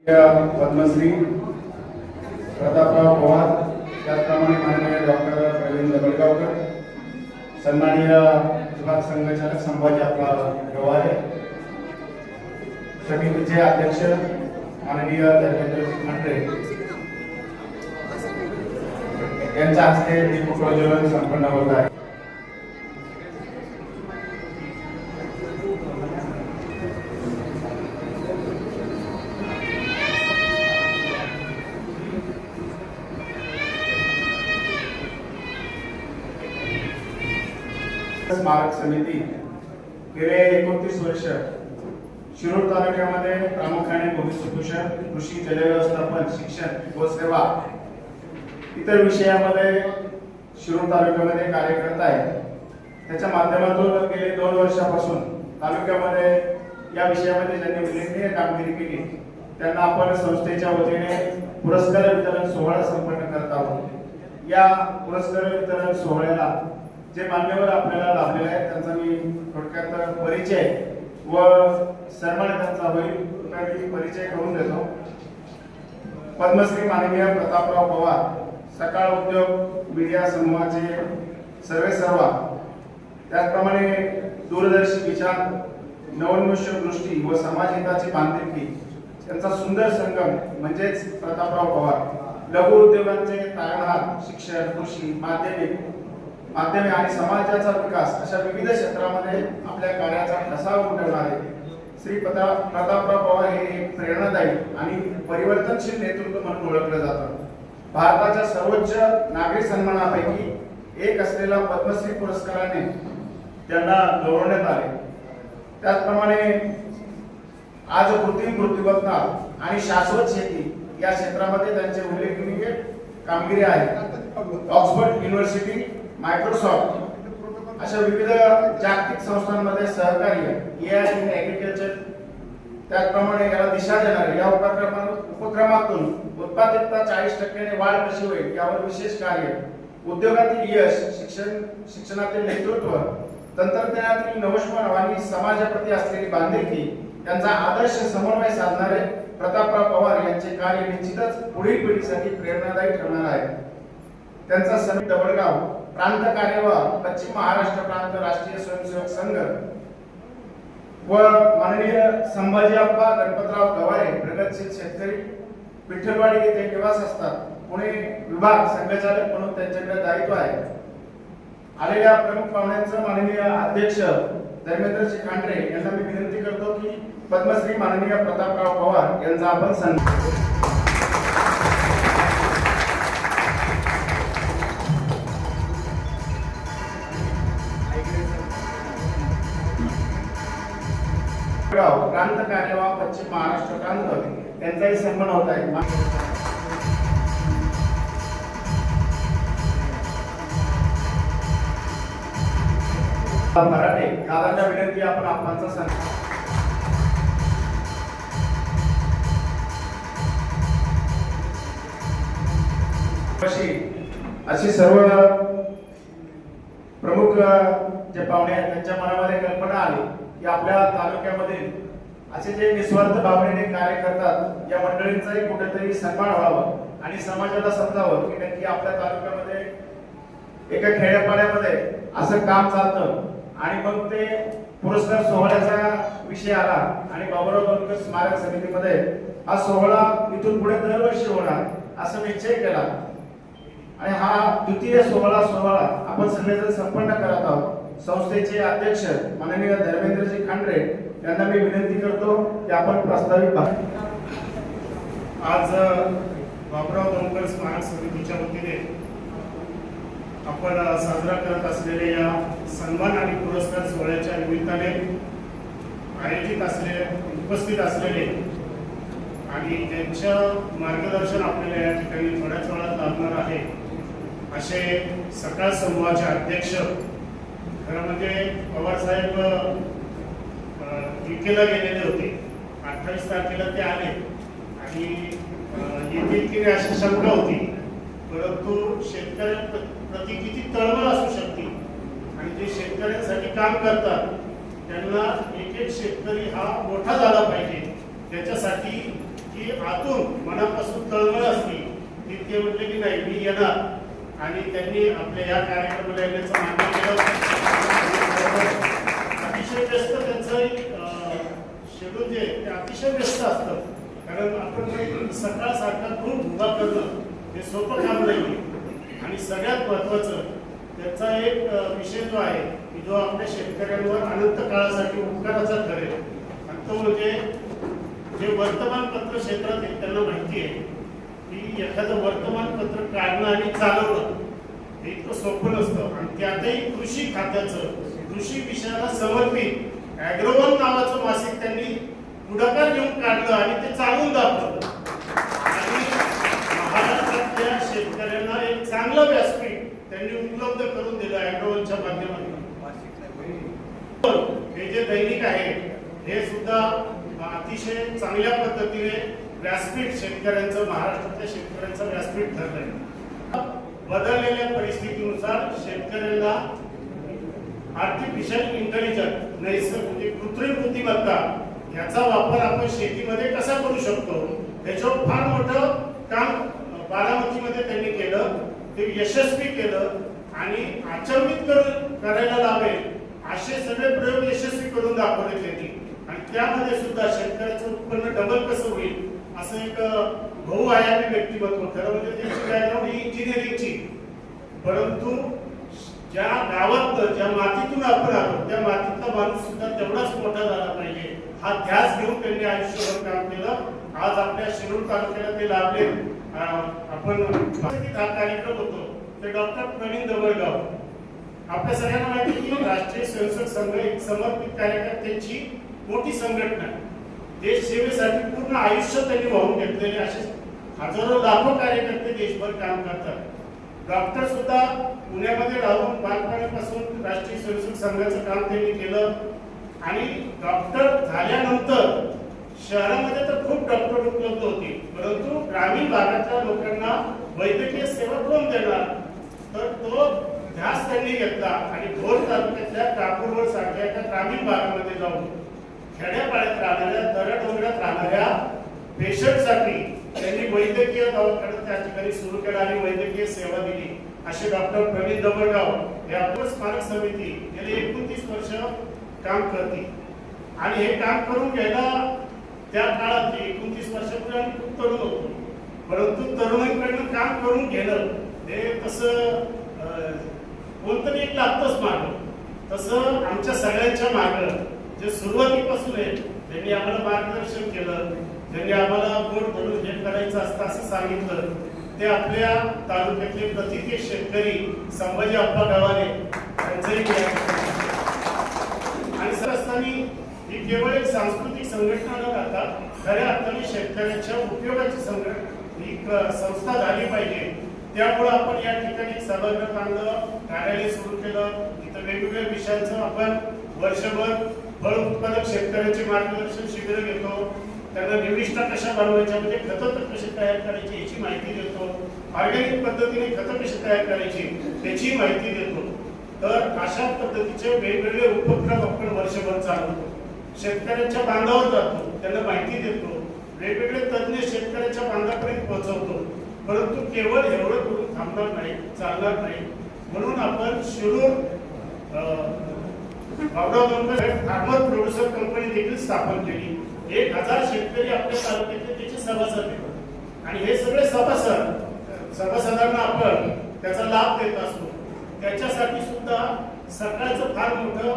पद्मश्री प्रतापराव पवार, त्याचप्रमाणे माननीय डॉक्टर प्रवीण दबडगावकर, सन्माननीय विभाग संघचालक संभाजी आपला गवारे, समितीचे अध्यक्ष माननीय धर्मेंद्र खंडरे यांच्या हस्ते दीप प्रज्वलन संपन्न होत आहे. स्मारक समिती गेले 29 वर्ष शिरूर तालुक्यामध्ये प्रामुख्याने भूमिसुभूषण, कृषी, जलव्यवस्थापन, शिक्षण व सेवा इतर विषयामध्ये शिरूर तालुक्यामध्ये कार्य करत आहे. त्याच्या माध्यमातून गेले 2 वर्षापासून तालुक्यामध्ये या विषयामध्ये ज्यांनी उल्लेखनीय कामगिरी केली त्यांना आपण संस्थेच्या वतीने पुरस्कार वितरण सोहळा संपन्न करत आहोत. या पुरस्कार वितरण सोहळ्याला जे मान्यवर आपल्याला लाभलेले आहेत त्यांचा मी थोडक्यात परिचय व सन्मान त्यांचा होईल मी परिचय करून देतो. पद्मश्री माननीय प्रतापराव पवार, सकाळ उद्योग मीडिया समूहाचे सर्वेसर्वा, त्याचप्रमाणे दूरदर्शी विचार, नवोन्मेष दृष्टी व समाजहिताची बांधिलकी यांचा सुंदर संगम म्हणजेच प्रतापराव पवार. लघु उद्योगांचे तारणहार, शिक्षण, कृषी, माध्यमे आणि समाजाचा विकास अशा विविध क्षेत्रामध्ये आपल्या कार्याचा ठसा उमटवणारे श्री प्रतापराव पवार हे एक प्रेरणादायी आणि परिवर्तनशील नेतृत्व म्हणून ओळखलं जातं. भारताच्या सर्वोच्च नागरी सन्मानापैकी एक असलेला पद्मश्री पुरस्काराने त्यांना गौरवण्यात आले. त्याचप्रमाणे आज कृत्रिम बुद्धिमत्ता आणि शाश्वत शेती या क्षेत्रामध्ये त्यांचे उल्लेखनीय कामगिरी आहे. ऑक्सफर्ड युनिव्हर्सिटी, मायक्रोसॉफ्ट अशा विविध जागतिक संस्थांमध्ये सहकार्य, एआय इन ऍग्रिकल्चर, त्याचप्रमाणे याला दिशा देणारे या उपक्रमातून उत्पादकता 40% वाढ कशी होईल यावर विशेष कार्य, उद्योगातील यश, शिक्षणातील नेतृत्व, तंत्रज्ञानातील नवोन्मेष आणि समाजाप्रती असलेली बांधिलकी यांचा आदर्श समन्वय साधणारे प्रतापराव पवार यांचे कार्य निश्चितच पुढील पिढीसाठी प्रेरणादायी ठरणार आहे. त्यांचा समिती दबडगाव प्रांत कार्यवाह, पश्चिम महाराष्ट्र प्रांत राष्ट्रीय स्वयंसेवक संघ व माननीय संभाजी अप्पा गणपतराव गवारे, प्रगतशील शेतकरी, विठ्ठलवाडी येथे निवास असतात. पुणे विभाग संघचालक म्हणून त्यांच्याकडे दायित्व आहे. आलेल्या प्रमुख पाहुण्यांचं माननीय अध्यक्ष धर्मेंद्र खंडरे यांना मी विनंती करतो की पद्मश्री माननीय प्रतापराव पवार यांचा आपण सन्मान. प्रांत कार्यवाह, पश्चिम महाराष्ट्र प्रांत त्यांचाही सन्मान होत आहे. मराठे दादांच्या विनंती आपण आपणचा सन्मान. अशी सर्व प्रमुख जे पाहुणे आहेत त्यांच्या मनामध्ये कल्पना आली की आपल्या तालुक्यामध्ये असे जे निस्वार्थ भावनेने कार्य करतात या मंडळींचाही कुठेतरी सन्मान व्हावा आणि समाजाला समजावं की नक्की आपल्या तालुक्यामध्ये एका खेड्यापाड्यामध्ये असं काम चालतं. आणि मग ते पुरस्कार सोहळ्याचा विषय आला आणि बाबुराव दौंडकर स्मारक समितीमध्ये हा सोहळा इथून पुढे दरवर्षी होणार असं निश्चय केला आणि हा द्वितीय सोहळा आपण सगळेजण संपन्न करत आहोत. संस्थेचे अध्यक्ष माननीय धर्मेंद्रजी खंडरे यांना मी विनंती करतो की आपण प्रास्ताविक आज बाबुराव दौंडकर स्मारक समितीच्या वतीने आपण साजरा करत असलेल्या या सन्मान आणि पुरस्कार सोहळ्याच्या निमित्ताने आयोजित असलेले, उपस्थित असलेले आणि ज्यांचं मार्गदर्शन आपल्याला या ठिकाणी थोड्याच वेळात लाभणार आहे असे सकाळ समूहाचे अध्यक्ष, खरं म्हणजे पवार साहेब युकेला गेलेले होते. 28 तारखेला ते आले आणि येथील की अशी शंका होती, परंतु शेतकऱ्यांप्रती किती तळमळ असू शकते आणि जे शेतकऱ्यांसाठी काम करतात त्यांना एक एक शेतकरी हा मोठा झाला पाहिजे, त्याच्यासाठी की आतून मनापासून तळमळ असली तितके म्हटले की नाही मी येणार, आणि त्यांनी आपल्या या कार्यक्रमाला येण्याचं मान्य केलं. अतिशय व्यस्त त्यांचं शेड्यूल जे ते अतिशय व्यस्त असतं, कारण आपण सकाळ सारखा खूप उभा करणं हे सोपं काम नाही. आणि सगळ्यात महत्त्वाचं त्याचा एक विषय जो आहे की जो आपल्या शेतकऱ्यांवर अनंत काळासाठी उपकाराचा ठरेल, आणि तो म्हणजे जे वर्तमानपत्र क्षेत्रात आहे त्यांना माहिती आहे की एखादं वर्तमानपत्र काढणं आणि चालवणं हे इतकं सोपं नसतं. आणि त्यातही कृषी खात्याचं, कृषी विषयाला समर्पित ॲग्रोवन नावाचं मासिक त्यांनी पुढाकार घेऊन काढलं आणि ते चालवून दाखवलं. आणि महाराष्ट्रातल्या शेतकऱ्यांना एक चांगलं व्यासपीठ त्यांनी उपलब्ध करून दिलं ॲग्रोवनच्या माध्यमातून. हे जे दैनिक आहे हे सुद्धा अतिशय चांगल्या पद्धतीने व्यासपीठ शेतकऱ्यांचं, महाराष्ट्रातल्या शेतकऱ्यांचं व्यासपीठ ठरलंय. बदललेल्या परिस्थितीनुसार शेतकऱ्यांना आर्टिफिशियल इंटेलिजन्स, नैसर्गिक म्हणजे कृत्रिम बुद्धिमत्ता याचा वापर आपण शेतीमध्ये कसा करू शकतो त्याच्यावर फार मोठं काम बारामतीमध्ये त्यांनी केलं. ते यशस्वी केलं आणि आचरणीत करायला लावेल असे सगळे प्रयोग यशस्वी करून दाखवले त्यांनी. आणि त्यामध्ये सुद्धा शेतकऱ्याचं उत्पन्न डबल कसं होईल असं एक बहुआयामी व्यक्तिमत्व. खरं म्हणजे त्यांची बॅकग्राऊंड ही इंजिनिअरिंगची, परंतु ज्या गावात ज्या मातीतून आपण आलो त्या मातीतला माणूस सुद्धा तेवढाच मोठा झाला पाहिजे हा ध्यास घेऊन त्यांनी आयुष्यभर काम केलं. आज आपल्या शिरूर तालुक्याला ते लाभले. आपण हा कार्यक्रम होतो ते डॉक्टर प्रवीण दवळगाव, आपल्या सगळ्यांना माहिती की राष्ट्रीय स्वयंसेवक संघ एक समर्पित कार्यकर्त्यांची मोठी संघटना, देश सेवेसाठी पूर्ण आयुष्य त्यांनी वाहून घेतलेले असे हजारो लाखो कार्यकर्ते देशभर काम करतात. डॉक्टर सुद्धा पुण्यामध्ये राहून बालपणापासून राष्ट्रीय स्वयंसेवक संघाचं काम त्यांनी केलं. आणि डॉक्टर झाल्यानंतर शहरामध्ये तर खूप डॉक्टर उपलब्ध होते, परंतु ग्रामीण भागातल्या लोकांना वैद्यकीय सेवा कोण देणार, तर तो ध्यास त्यांनी घेतला. आणि भोर तालुक्यातल्या कापूरवड सारख्या एका ग्रामीण भागामध्ये जाऊन खेड्यापाड्यात राहणाऱ्या, दऱ्याडोंगरात राहणाऱ्या पेशंटसाठी त्यांनी वैद्यकीय दवाखाना त्या ठिकाणी सुरू केला आणि वैद्यकीय सेवा दिली. असे डॉक्टर प्रवीण दवळगाव हे आपलं स्मारक समिती गेली 29 वर्ष काम करते. आणि हे काम करून घ्यायला त्या काळात 29 वर्षापूर्वी आम्ही खूप तरुण होतो, परंतु तरुणांकडनं काम करून घेणं हे तसं कोणतरी एक लागतंच मागं. तसं आमच्या सगळ्यांच्या मागं जे सुरुवातीपासून आहे त्यांनी आम्हाला मार्गदर्शन केलं, त्यांनी आम्हाला बोट धरून हे करायचं असतं असं सांगितलं. ते आपल्या तालुक्यातले प्रथित शेतकरी संभाजी अप्पा गव्हाणे यांचंही. आणि सर असताना ही केवळ एक सांस्कृतिक संघटना न राहता खऱ्या अर्थाने शेतकऱ्यांच्या उपयोगाची ही संस्था झाली पाहिजे. त्यामुळे आपण या ठिकाणी सभागृह आणलं, कार्यालय सुरू केलं. इथं वेगवेगळ्या विषयांचं आपण वर्षभर फळ उत्पादक शेतकऱ्यांचे मार्गदर्शन शिबिर घेतो, त्यांना निविष्ठा कशा बनवायच्या म्हणजे खतं कशी तयार करायची याची माहिती देतो, ऑर्गॅनिक पद्धतीने खतं कशी तयार करायची त्याची माहिती देतो. तर अशा पद्धतीचे वेगवेगळे उपक्रम आपण वर्षभर चालवतो, शेतकऱ्यांच्या बांधावर जातो, त्यांना माहिती देतो, वेगवेगळे तज्ञ शेतकऱ्याच्या बांधापर्यंत पोहोचवतो. परंतु केवळ एवढं करून थांबणार नाही, चालणार नाही. म्हणून आपण शिरूर फार्मर प्रोड्युसर कंपनी देखील स्थापन केली. 1000 शेतकरी आपल्या तालुक्यातले त्याचे सभासद आहेत. आणि हे सगळे सभासदांना आपण त्याचा लाभ देत असतो. त्याच्यासाठी सुद्धा सकाळचं फार मोठं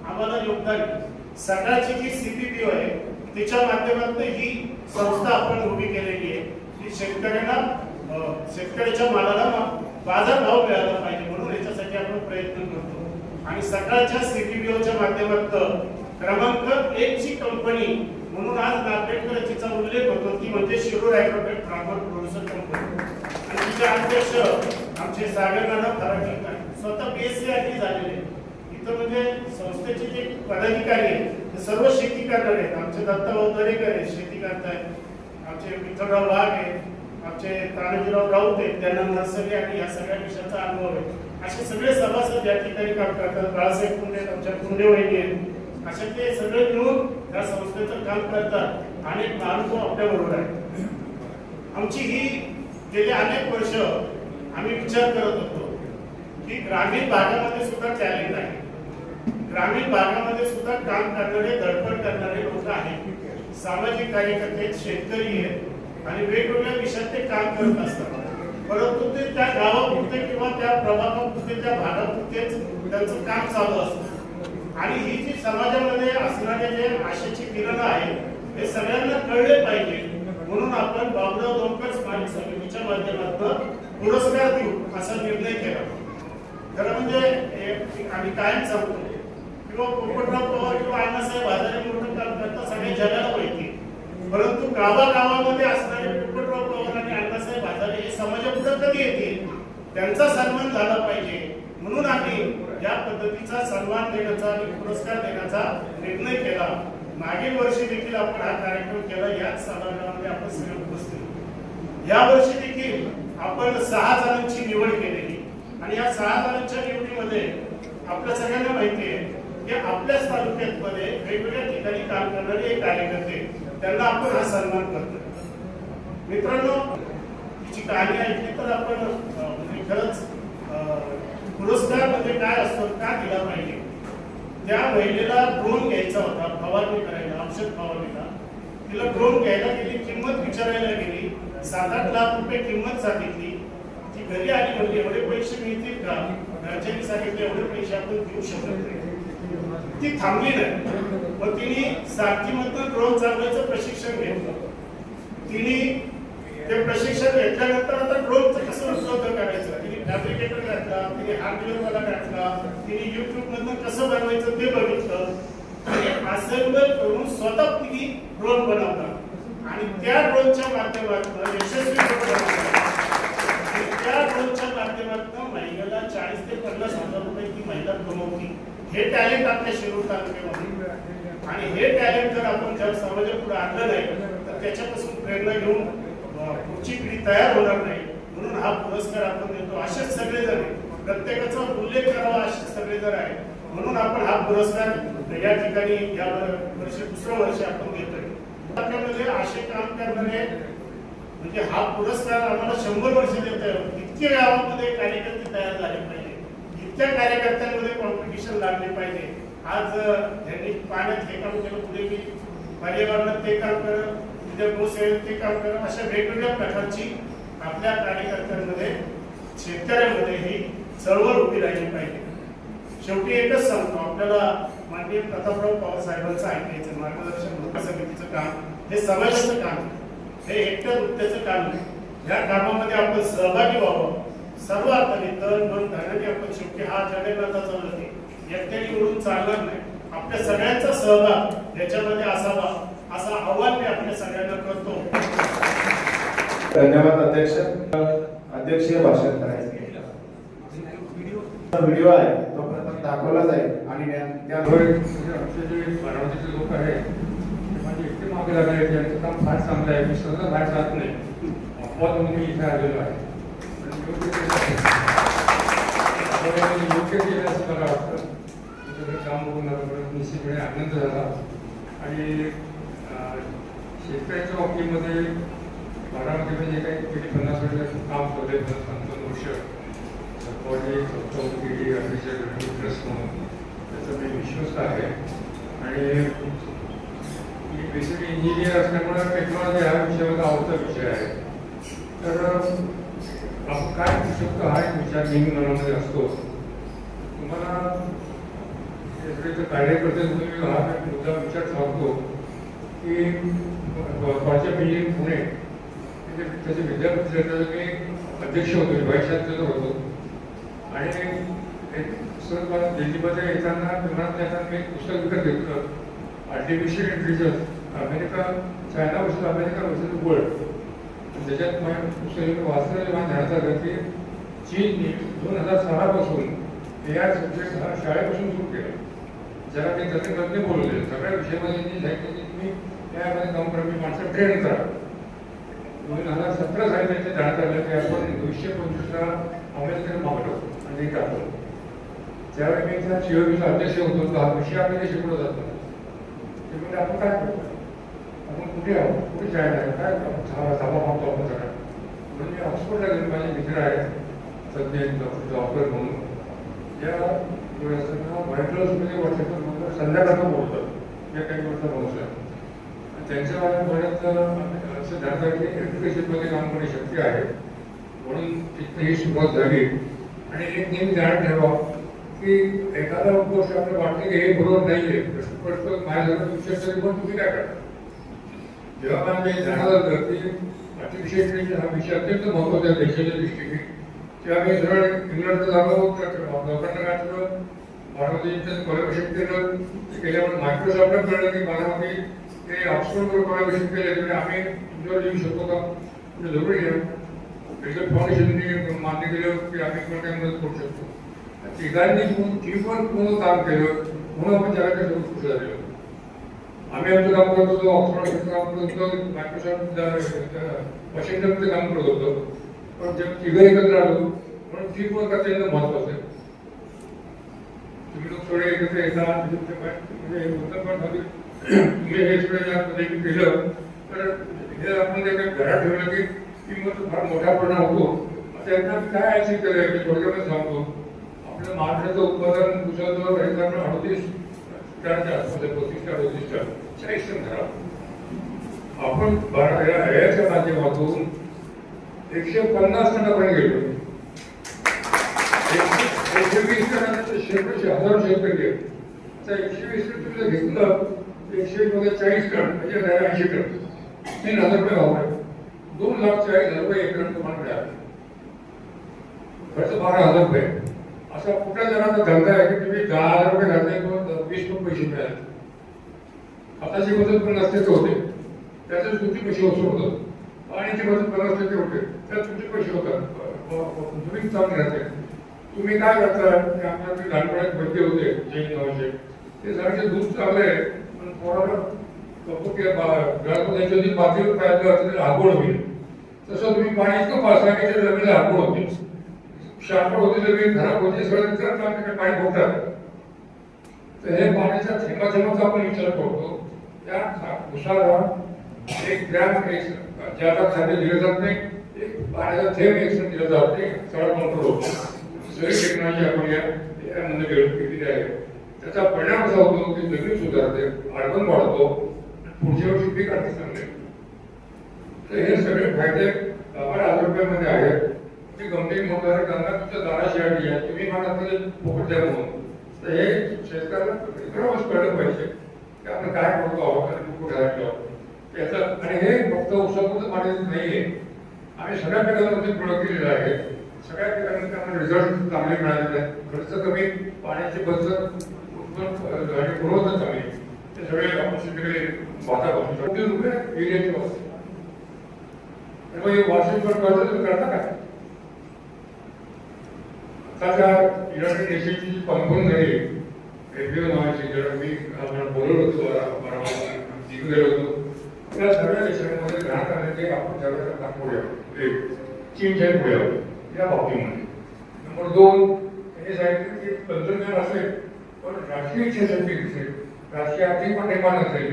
आम्हाला योगदान आहे. सकाळची जी CPPO आहे तिच्या माध्यमातून ही संस्था आपण उभी केलेली आहे की शेतकऱ्याच्या मालाला बाजारभाव मिळाला पाहिजे, म्हणून याच्यासाठी आपण प्रयत्न करतो. आणि सकाळच्या CPPOच्या माध्यमातून क्रमांक 1 ची कंपनी म्हणून आज नागपेठकरचा उल्लेख होतो, ती म्हणजे Shirur agrotech farmer producer company. आणि तिचे अध्यक्ष आमचे सागर नाना फराटे स्वतः BSc झालेले. इथं म्हणजे संस्थेचे जे पदाधिकारी आहेत ते सर्व शेती करणार आहेत. आमचे दत्ताभाऊ दरेकर आहेत, शेती करतायत. आमचे विठ्ठलराव वाघ आहेत, आमचे तानाजीराव राऊत आहेत, त्यांना नर्सरी आणि या सगळ्या विषयाचा अनुभव आहे. असे सगळे सभासद या ठिकाणी काम करतात. बाळासाहेब कुंडे, आमच्या कुंडे वहिनी आहेत. असे ते सगळे मिळून या संस्थेचं काम करतात. अनेक अनुभव आपल्या बरोबर आहे. आमची ही गेली अनेक वर्ष आम्ही विचार करत होतो की ग्रामीण भागामध्ये सुद्धा टॅलेंट आहे, ग्रामीण भागामध्ये सुद्धा काम करणारे धडपड करणारे लोक आहेत, सामाजिक कार्यकर्ते आहेत, शेतकरी आहेत आणि वेगवेगळ्या विषयात ते काम करत असतात. परंतु ते त्या गावापुरते किंवा त्या प्रभागापुरते त्या भागापुरतेच त्यांचं काम चालू असतं. आणि ही जी समाजामध्ये असणारे जे आशेची किरण आहे हे सगळ्यांना कळले पाहिजे, म्हणून आपण बाबुराव दौंडकर स्मारक समितीच्या माध्यमातून पुरस्कार देऊ असा निर्णय केला. खरं म्हणजे आम्ही कायम सांगतो किंवा पोपटराव पवार किंवा अण्णासाहेब हजारे मोठं काम करता सगळ्या जगाला माहिती, परंतु गावागावामध्ये असणारे पोपटराव पवार आणि अण्णासाहेब हजारे हे समाजापुढे कधी येतील, त्यांचा सन्मान झाला पाहिजे. म्हणून आम्ही या पद्धतीचा सन्मान देण्याचा आणि पुरस्कार देण्याचा निर्णय केला. मागील वर्षी देखील आपण हा कार्यक्रम केला, याच सभागृहामध्ये आपण सगळे उपस्थित. या वर्षी देखील आपण 6 जणांची निवड केलेली आणि या 6 जणांच्या निवडीमध्ये आपल्या सगळ्यांना माहिती आहे की आपल्याच तालुक्यामध्ये वेगवेगळ्या ठिकाणी काम करणारे एक कार्यकर्ते, त्यांना आपण हा सन्मान करतो. मित्रांनो, तिची कहाणी ऐकली तर आपण म्हणजे खरंच पुरस्कार म्हणजे काय असतो, का दिला पाहिजे. त्या महिलेला ड्रोन घ्यायचा होता फवारणी करायला, औषध फवारणीला. तिला ड्रोन घ्यायला गेली, किंमत विचारायला गेली, 7-8 लाख रुपये किंमत सांगितली. ती घरी आली म्हणजे एवढे पैसे मिळतील का, घरच्यांनी सांगितले एवढे पैसे आपण देऊ शकत नाही. ती थांबली नाही, मग तिने सारथीमधून ड्रोन चालवायचं प्रशिक्षण घेतलं. तिने ते प्रशिक्षण घेतल्यानंतर आता ड्रोनचं कसं उपलब्ध करायचं, तिने फॅब्रिकेटर घातला, तिने हार्डवेअरवाला घातला, तिने युट्यूब मधून कसं बनवायचं ते बघितलं आणि असेंबल करून स्वतः तिने ड्रोन बनवला आणि त्या ड्रोनच्या माध्यमातून यशस्वी त्या ड्रोनच्या माध्यमातून महिलेला 40 ते 50 हजार रुपये ती महिला कमवती. हे टॅलेंट आपल्या शिरूर तालुक्यामध्ये, आणि हे टॅलेंट जर आपण जर समाजापुढे आणलं नाही तर त्याच्यापासून प्रेरणा घेऊन पुढची पिढी तयार होणार नाही. म्हणून हा पुरस्कार आपण देतो. असेच सगळेजण, प्रत्येकाचा उल्लेख करावा असेच सगळेजण आहे, म्हणून आपण हा पुरस्कार या ठिकाणी या वर्षी 2रं वर्ष आपण देतोय. त्यामध्ये असे काम करणारे म्हणजे हा पुरस्कार आम्हाला 100 वर्ष देत आहे. इतके गावामध्ये कार्यकर्ते तयार झाले पाहिजे, इतक्या कार्यकर्त्यांमध्ये कॉम्पिटिशन लागले पाहिजे. आज यांनी पाण्यात हे काम केलं, पुढे मी पर्यावरणात ते काम करत, तिथे गोसेवेत ते काम करत, अशा वेगवेगळ्या प्रकारची आपल्या कार्यकर्त्यांमध्ये, शेतकऱ्यांमध्ये ही चळवळ उभी राहिली पाहिजे. शेवटी एकच सांगतो, आपल्याला माननीय प्रतापराव पवार साहेबांचं ऐकायचं. मार्गदर्शन समितीचं काम हे समाजाचं काम, हे एकट्या वृत्त्याचं काम नाही. या कामामध्ये आपण सहभागी व्हावं. सर्व अर्थाने तन मन धनाने आपण, शेवटी हा जगन्नाथाचा रथ आहे, एकट्याने उडून चालणार नाही. आपल्या सगळ्यांचा सहभाग याच्यामध्ये असावा असं आव्हान मी आपल्या सगळ्यांना करतो. धन्यवाद अध्यक्ष. अध्यक्षीय भाषण करायचं व्हिडिओ आहे तो प्रथम दाखवला जाईल आणि आमचे जे बारामतीचे लोक आहेत ते माझे इतके मागे लागले, त्यांचं काम फार चांगलं आहे. मी सहजा बाहेर जात नाही, अपवाद म्हणून मी इथे आलेलो आहे. योग्य केलं असं मला वाटतं. तुमचं काम बघून निश्चितपणे आनंद झाला. आणि शेतकऱ्यांच्या बाबतीमध्ये बारामतीमध्ये जे काही गेली 50 वर्ष काम केले, 55 वर्ष चौथी अफिशियल ट्रस्ट म्हणून त्याचा मी विश्वास आहे. आणि मी बेसिकली इंजिनियर असल्यामुळे टेक्नॉलॉजी हा विषयामध्ये आवडता विषय आहे. तर आपण काय करू शकतो हा एक विचार नेहमी मनामध्ये असतो. तुम्हाला कार्यकर्ते तुम्ही हा मुद्दा विचार सांगतो की कॉलेजच्या बिल्डिंग पुणे त्याचे विद्यापीठ मी अध्यक्ष होतो, व्हाईस चान्सलर होतो. आणि सहज मला दिल्लीमध्ये येताना विमानात येताना मी एक पुस्तक विकत घेतलं, artificial intelligence, America, China versus America versus world. त्याच्यात माझ्या पुस्तक वाचलं, माझ्या ध्यानात आलं की चीनने 2006 पासून AI सब्जेक्ट हा शाळेपासून सुरू केला. ज्याला ते तज्ञ बोलवले, सगळ्या विषयामध्ये सांगितलं तुम्ही यामध्ये काम करा, मी माणसं ट्रेन करा. 2017 साली त्यांच्या ध्यानात आलं की आपण 225ला अमेरिकेला मागलो आणि टाकलो. ज्यावेळी मी त्या COBचा अध्यक्ष होतो, तो हा विषय आपल्याला शिकवला जातो. ते म्हणजे आपण काय करतो, आपण कुठे आहोत, कुठे जायला काय धाबा मागतो आपण सगळ्या ऑक्सफोर्डला गेले माझे मित्र आहेत सध्या डॉक्टर म्हणून या व्यवस्थांना व्हाईट हाऊसमध्ये वर्षातून संध्याकाळचं बोलतात या काही गोष्ट पोहोचल्या त्यांच्या म्हणत असं धरतात की एज्युकेशनमध्ये काम करणे शक्य आहे म्हणून तिथे ही सुरुवात झाली आणि एक नेहमी ध्यान ठेवा की एखादा गोष्ट आपल्याला वाटते की हे बरोबर नाही आहे प्रश्न माझ्या विशेष तरी पण तुम्ही काय करता जेव्हा मला हे जाणवलं की आर्टिफिशियल इंटेलिजन्स हा विषय अत्यंत महत्त्वाचा आहे देशाच्या दृष्टीने तेव्हा मी सरळ इंग्लंडचं झालो लोकांना गाठलं भारताचं कोलॅबोरेशन केलं केल्यामुळे मायक्रोसॉफ्टला कळलं की माझ्यामध्ये ते ऑक्सफोर्डवर कोलॅबोरेशन केलं त्यामुळे आम्ही तुमच्यावर येऊ शकतो का म्हणजे जरूर घ्या त्याच्या फाउंडेशनने मान्य केलं की आम्ही पण काही मदत करू शकतो तिघांनी टीमवर पूर्ण काम केलं म्हणून आपण जगाच्या सर्व खुश झालेलो आम्ही आमचं काम करत होतो ऑक्सफोर्डचं काम करत होतो मायक्रोसॉफ्ट वॉशिंग्टनमध्ये काम करत होतो पण जेव्हा तिघं एकत्र आलो म्हणून टीमवर करता येणं महत्वाचं आहे तुम्ही लोक थोडे एकत्र येतात म्हणजे तुम्ही हे सगळं या पद्धतीने केलं तर हे आपण जे काही घरात ठेवलं की टीमवर फार मोठा परिणाम होतो त्यांना काय असेल केलं की थोडक्यात सांगतो आपलं महाराष्ट्राचं उत्पादन दुसऱ्याचं रहितांना 38 टनच्या आसपास 35 टन 38 टन 40 टन धरा आपण याच्या माध्यमातून 150 टनापर्यंत गेलो 120 टनाचं शेकडोशे हजारो शेतकरी आहेत तर 120 टन तुम्ही घेतलं 120 मध्ये 40 टन म्हणजे 80 टन 3000 रुपये भाव आहे 2,40,000 रुपये एक टन तुम्हाला मिळाले खर्च 12,000 रुपये असा कुठल्या जणांचा धंदा आहे की तुम्ही 10,000 रुपये घातले किंवा 20 पण पैसे मिळाले खताची मदत पण नसते होते त्याचे तुमचे पैसे वसूल होतात पाण्याची मदत 50% होते त्यात तुमचे पैसे होतात तुम्ही चांगले राहते तुम्ही काय करता की आपल्याकडे लहानपणात बड्डे होते जैन नावाचे ते सारखे दूध चांगले आहे पण पोराला गणपतीच्या पातळीवर पाहिजे लागवड होईल तसं तुम्ही पाणी इतकं पासाकीच्या जमिनीला लागवड होते शापड होते जमीन खराब होते सगळं विचार आपल्याकडे पाणी भोगतात तर हे पाण्याच्या थेंबाचा आपण विचार करतो त्या उसाला 1 ग्रॅम ज्यादा खाद्य दिलं जात नाही एक पाण्याचा थेंब एक दिलं जात नाही सगळं कंट्रोल होतो सगळी टेक्नॉलॉजी आपण यामध्ये केलेली आहे त्याचा परिणाम असा होतो की जमीन सुधारते अर्बन वाढतो पुढच्या वर्षी पीक आणखी चांगले तर हे सगळे फायदे 12,000 रुपयामध्ये आहेत की गमती मोठ्या गंगा तुमच्या दाराशी आली आहे तुम्ही मला फुकट द्या म्हणून तर हे शेतकऱ्याला खरंच कळलं पाहिजे की आपण काय करतो आहोत आणि फुकट घालतो याचा आणि हे फक्त उसापुरतं पाणी नाहीये आम्ही सगळ्या पिकांमध्ये प्रयोग केलेला आहे सगळ्या पिकांमध्ये आम्हाला रिझल्ट चांगले मिळालेले आहेत खर्च कमी पाण्याची बचत आणि गुणवत्ता चांगली ते सगळे आपण शेतकरी वाटा बसू कोटी रुपये एरियाचे वाचते वार्षिक कर्ज करता काय आता युनायटेड नेशनची जी कॉन्फरन्स झाली एफबीओ नावाची जेव्हा मी बोलवलं होतो जिंकलेलो होतो त्या सगळ्या देशांमध्ये ग्राहकांना आपण जगाच्या दाखवूया चीनच्या पुढे या बाबतीमध्ये नंबर 2 हे सांगितलं की तंत्रज्ञान असेल पण राष्ट्रीय इच्छाशक्ती नसेल राष्ट्रीय आर्थिक पाठिंबा नसेल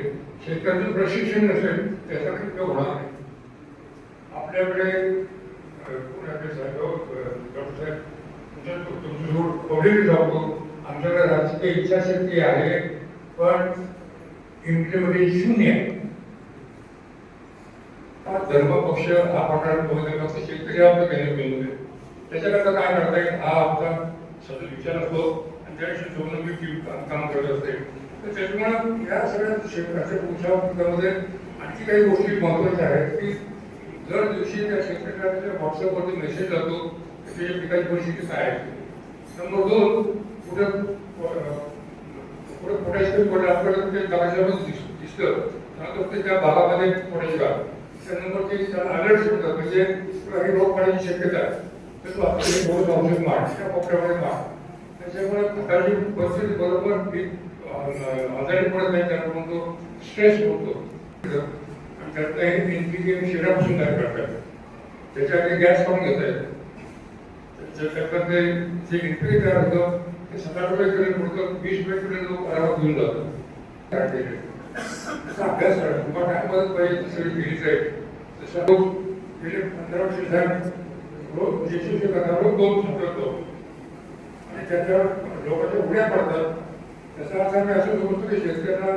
शेतकऱ्यांचं प्रशिक्षण नसेल त्याचा काही उपयोग होणार नाही आपल्याकडे डॉक्टर साहेब आमच्याकडे राजकीय इच्छाशक्ती आहे पण इम्प्लिमेंटेशन शून्य आहे धर्म पक्ष हा प्रकार फक्त शेतकरी आपलं केंद्र बिंदू आहे त्याच्याकरता काय करता येईल हा आमचा सतत विचार असतो आणि त्याविषयी सोनवी काम करत असते तर त्याच्यामुळे या सगळ्या शेतकऱ्याच्या पुढच्या आणखी काही गोष्टी महत्वाच्या आहेत की दर दिवशी त्या शेतकऱ्याच्या व्हॉट्सअपवरती मेसेज जातो की त्याच्या पिकाची परिस्थिती काय आहे नंबर 2 पुढे पोटॅशियम पडलं आपल्याकडे दगाच्यामध्ये दिसतं तर त्या भागामध्ये पोटॅशियम नंबर 3 त्याला अलर्ट होतात म्हणजे काही रोग पडण्याची शक्यता आहे तर तो आपल्याकडे बहुत औषध मार त्या कोपऱ्यामध्ये मार त्याच्यामुळे खताची परिस्थिती बरोबर आजारी पडत नाही त्यामुळे तो स्ट्रेस होतो आणि त्यातलं हे एनपीके शिरापासून तयार करतात त्याच्याकडे गॅस करून घेता येतो त्याच्यात ते जे एनपीके तयार होतं ते 17 रुपये किलो पडतं 20 रुपये किलो लोक आरामात घेऊन जातात त्याचा अभ्यास करा तुम्हाला काय मदत पाहिजे ती सगळी केलीच आहे जसं गेले 15 वर्ष रोज रोज 2 सुटतो आणि त्याच्यावर लोकांच्या उड्या पडतात. त्याचा अर्थ मी असं बोलतो की शेतकऱ्यांना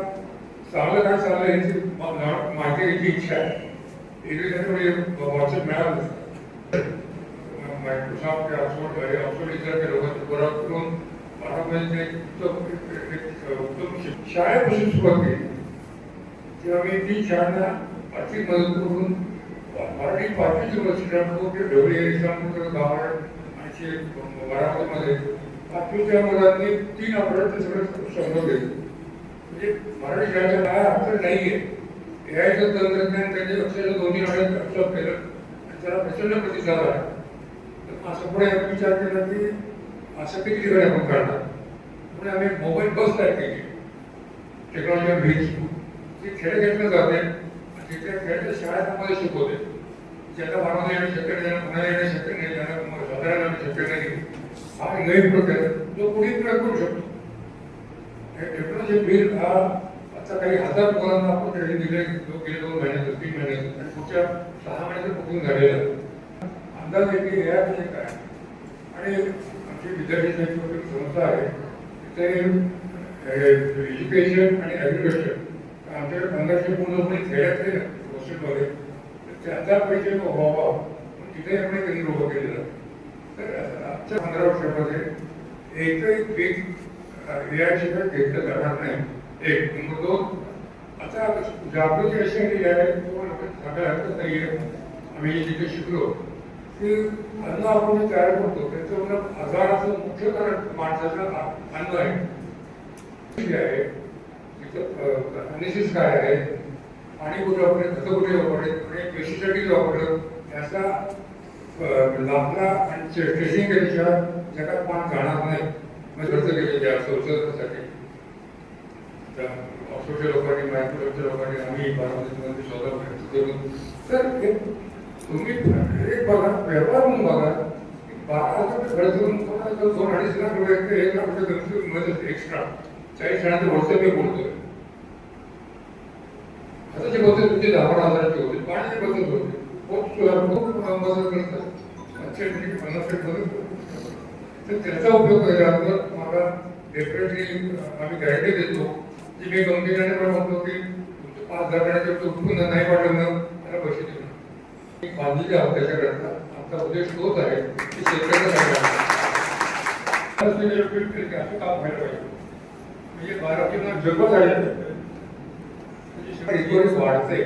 चांगलं काय चाललं याची माहिती घ्यायची इच्छा आहे. व्हॉट्सअप मिळालं मायक्रोसॉफ्ट ऑक्सफोर्ड इतर लोकांची बरोबर करून महाराष्ट्रामध्ये उत्तम शाळेपासून सुरुवात केली. तेव्हा मी 3 शाळांना आर्थिक मदत करून पार्टीची आणि मराठीमध्ये 5वीच्या मुलांनी 3 आठवड्यात सगळं समजवले. म्हणजे मराठी शाळेचा काय अक्षर नाहीये. एआयचं तंत्रज्ञान त्यांनी अक्षरशः 2-3 आठवड्यात अभ्यास केलं आणि त्याला प्रचंड प्रतिसाद आहे. असं पुढे विचार केला की असं किती ठिकाणी आपण काढणार. पुढे आम्ही मोबाईल बस तयार केली टेक्नॉलॉजी व्हील्स. ती खेळ घेतलं जाते तिथे खेळच्या शाळेमध्ये शिकवते. ज्यांना वाढवणे येणं शक्य नाही, ज्यांना पुन्हा येणं शक्य नाही, ज्यांना साधारण येणं शक्य नाही, हा नवीन प्रकार जो कोणी प्रयोग करू शकतो. टेक्नॉलॉजी व्हील हा आता काही 1000 मुलांना आपण ट्रेनिंग दिले गेले 2 महिन्यात 3 महिन्यात आणि पुढच्या 6 महिन्यात बुकिंग झालेलं आहे. अंदाज आहे की या म्हणजे काय. आणि आमची विद्यार्थी संस्था आहे तिथे एज्युकेशन आणि ॲग्रिकल्चर आमच्याकडे 1500 पूर्णपणे खेड्यातले हॉस्टेलमध्ये त्याचा परिचय व्हावा तिथे आपण केंद्र उभं केलेलं. तर आजच्या 15 वर्षामध्ये एकही पीक एआय शिवाय घेतलं जाणार नाही. 1 नंबर 2 आता जागृती अशी आलेली आहे सांगायला हरकत नाही आहे. आम्ही जिथे शिकलो की अन्न आपण तयार करतो त्याचं आजाराचं मुख्य कारण माणसाचं अन्न आहे. अनिसिस काय आहे, पाणी कुठे वापरले, खतं कुठे वापरले आणि पेशीसाठी वापरलं याचा लाभला आणि टेस्टिंग केल्याशिवाय जगात पान जाणार नाही. मग खर्च केले त्या संशोधनासाठी ऑक्सफोर्डच्या लोकांनी मायक्रोसॉफ्टच्या लोकांनी आम्ही बारामतीमध्ये शोधा खर्च करून. तर तुम्ही एक बघा व्यापार म्हणून बघा 12,000 खर्च करून 2-2.5 लाख रुपये 1 लाख रुपये मदत एक्स्ट्रा 40 जणांचे व्हॉट्सअप मी बोलतोय. आता जे बचत तुमची 10,000ची होते, पाण्याची बचत होते, बचत करतात 50 तर त्याचा उपयोग केल्यानंतर मला डेफिनेटली आम्ही गॅरंटी देतो की मी कंपनीने पण म्हणतो की तुमचं 5,000 उत्पन्न नाही वाढलं ना त्याला पैसे देऊ. बांधलेले आहोत त्याच्याकरता आमचा उद्देश तोच आहे की शेतकऱ्यांना असं काम व्हायला पाहिजे. म्हणजे बाराकींना जगत आहे म्हणजे वाढते.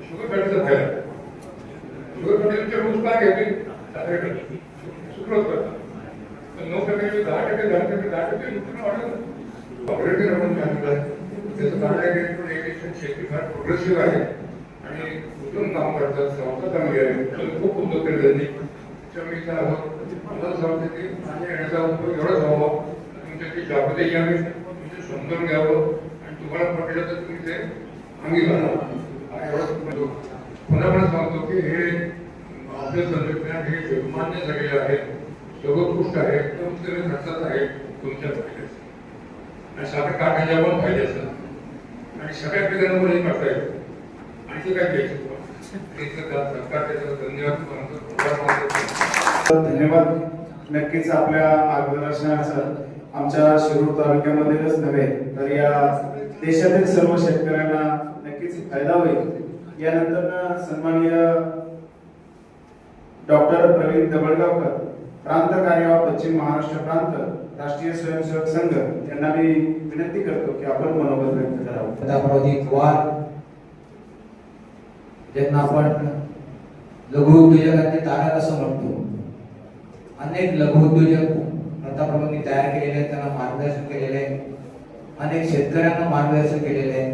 शुगर फॅक्टरीचा फायदा शुगर फॅक्टरीचे रूल्स काय घेते सुरुवात करतात. 9% 10% उत्पन्न वाढलं ऑपरेटर आपण सांगितलं. त्याचं कारण आहे की शेती फार प्रोग्रेसिव्ह आहे आणि उत्तम काम करतात. संस्था चांगली आहे, खूप उद्योग केले त्यांनी. त्याच्यामुळे मला सांगते की पाणी येण्याचा उपयोग एवढाच व्हावा तुमच्याची जागृती घ्यावी, तुमचं समजून घ्यावं आणि तुम्हाला पटलं तर तुम्ही ते अंगी घालावं. हा एवढाच म्हणतो. पुन्हा सांगतो की हे आपले तंत्रज्ञान हे जगमान्य झालेलं आहे, सर्वोत्कृष्ट आहे, कमीत कमी खर्चात आहे तुमच्या फायद्याचं आणि साखर कारखान्याच्या पण फायद्याचं आणि सगळ्या पिकांवर हे करता येतं. आणखी काय घ्यायचं सरकार त्याचा धन्यवाद. नक्कीच आपल्या मार्गदर्शनाचं आमच्या शिरूर तालुक्यामध्येच नव्हे तर या देशातील सर्व शेतकऱ्यांना नक्कीच फायदा होईल. यानंतर सन्माननीय डॉक्टर प्रवीण दबळगावकर प्रांत कार्यवाह पश्चिम महाराष्ट्र प्रांत राष्ट्रीय स्वयंसेवक संघ यांना मी विनंती करतो की आपण मनोगत व्यक्त करावं. ज्यांना आपण लघु उद्योजकांचे तारा असं म्हणतो. अनेक लघु उद्योजक प्रतापरावांनी तयार केलेले आहेत, त्यांना मार्गदर्शन केलेले आहे, अनेक शेतकऱ्यांना मार्गदर्शन केलेले आहे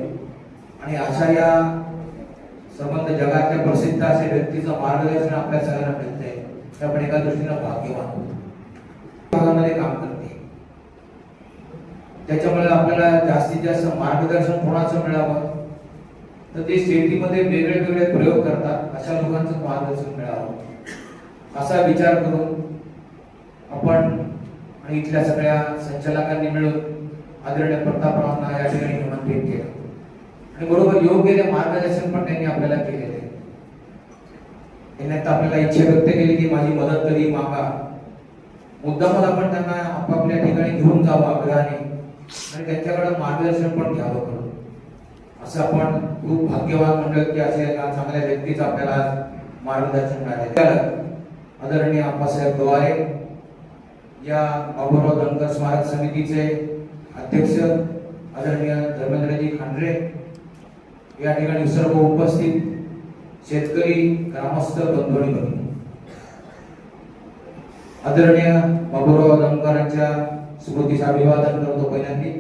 आणि अशा या संबंध जगातल्या प्रसिद्ध असे व्यक्तीचं मार्गदर्शन आपल्या सगळ्यांना मिळतंय. ते आपण एका दृष्टीनं भाग्यवान भागामध्ये काम करते. त्याच्यामुळे आपल्याला जास्तीत जास्त मार्गदर्शन कोणाचं मिळावं तर ते शेतीमध्ये वेगळे वेगळे प्रयोग करतात अशा लोकांचं मार्गदर्शन मिळावं असा विचार करून आपण आणि इथल्या सगळ्या संचालकांनी मिळून आदरणीय प्रतापरावांना या ठिकाणी निमंत्रित केलं. आणि बरोबर योग्य ते मार्गदर्शन पण त्यांनी आपल्याला केलेले. त्यांनी आता आपल्याला इच्छा व्यक्त केली की माझी मदत तरी मागा. मुद्दामून आपण त्यांना आपापल्या ठिकाणी घेऊन जावं आग्रहाने आणि त्यांच्याकडे मार्गदर्शन पण घ्यावं करून. असं आपण खूप भाग्यवान म्हणलं की असे एका चांगल्या व्यक्तीचं आपल्याला आज मार्गदर्शन मिळाले. आदरणीय आप्पासाहेब गवारे या बाबूराव धनगर स्मारक समितीचे अध्यक्ष, आदरणीय धर्मेंद्रजी खांडरे, या ठिकाणी सर्व उपस्थित शेतकरी, ग्रामस्थ बंधू आणि भगिनी, आदरणीय बाबूराव धनगरांच्या स्मृतीस अभिवादन करतो पहिल्यांदा.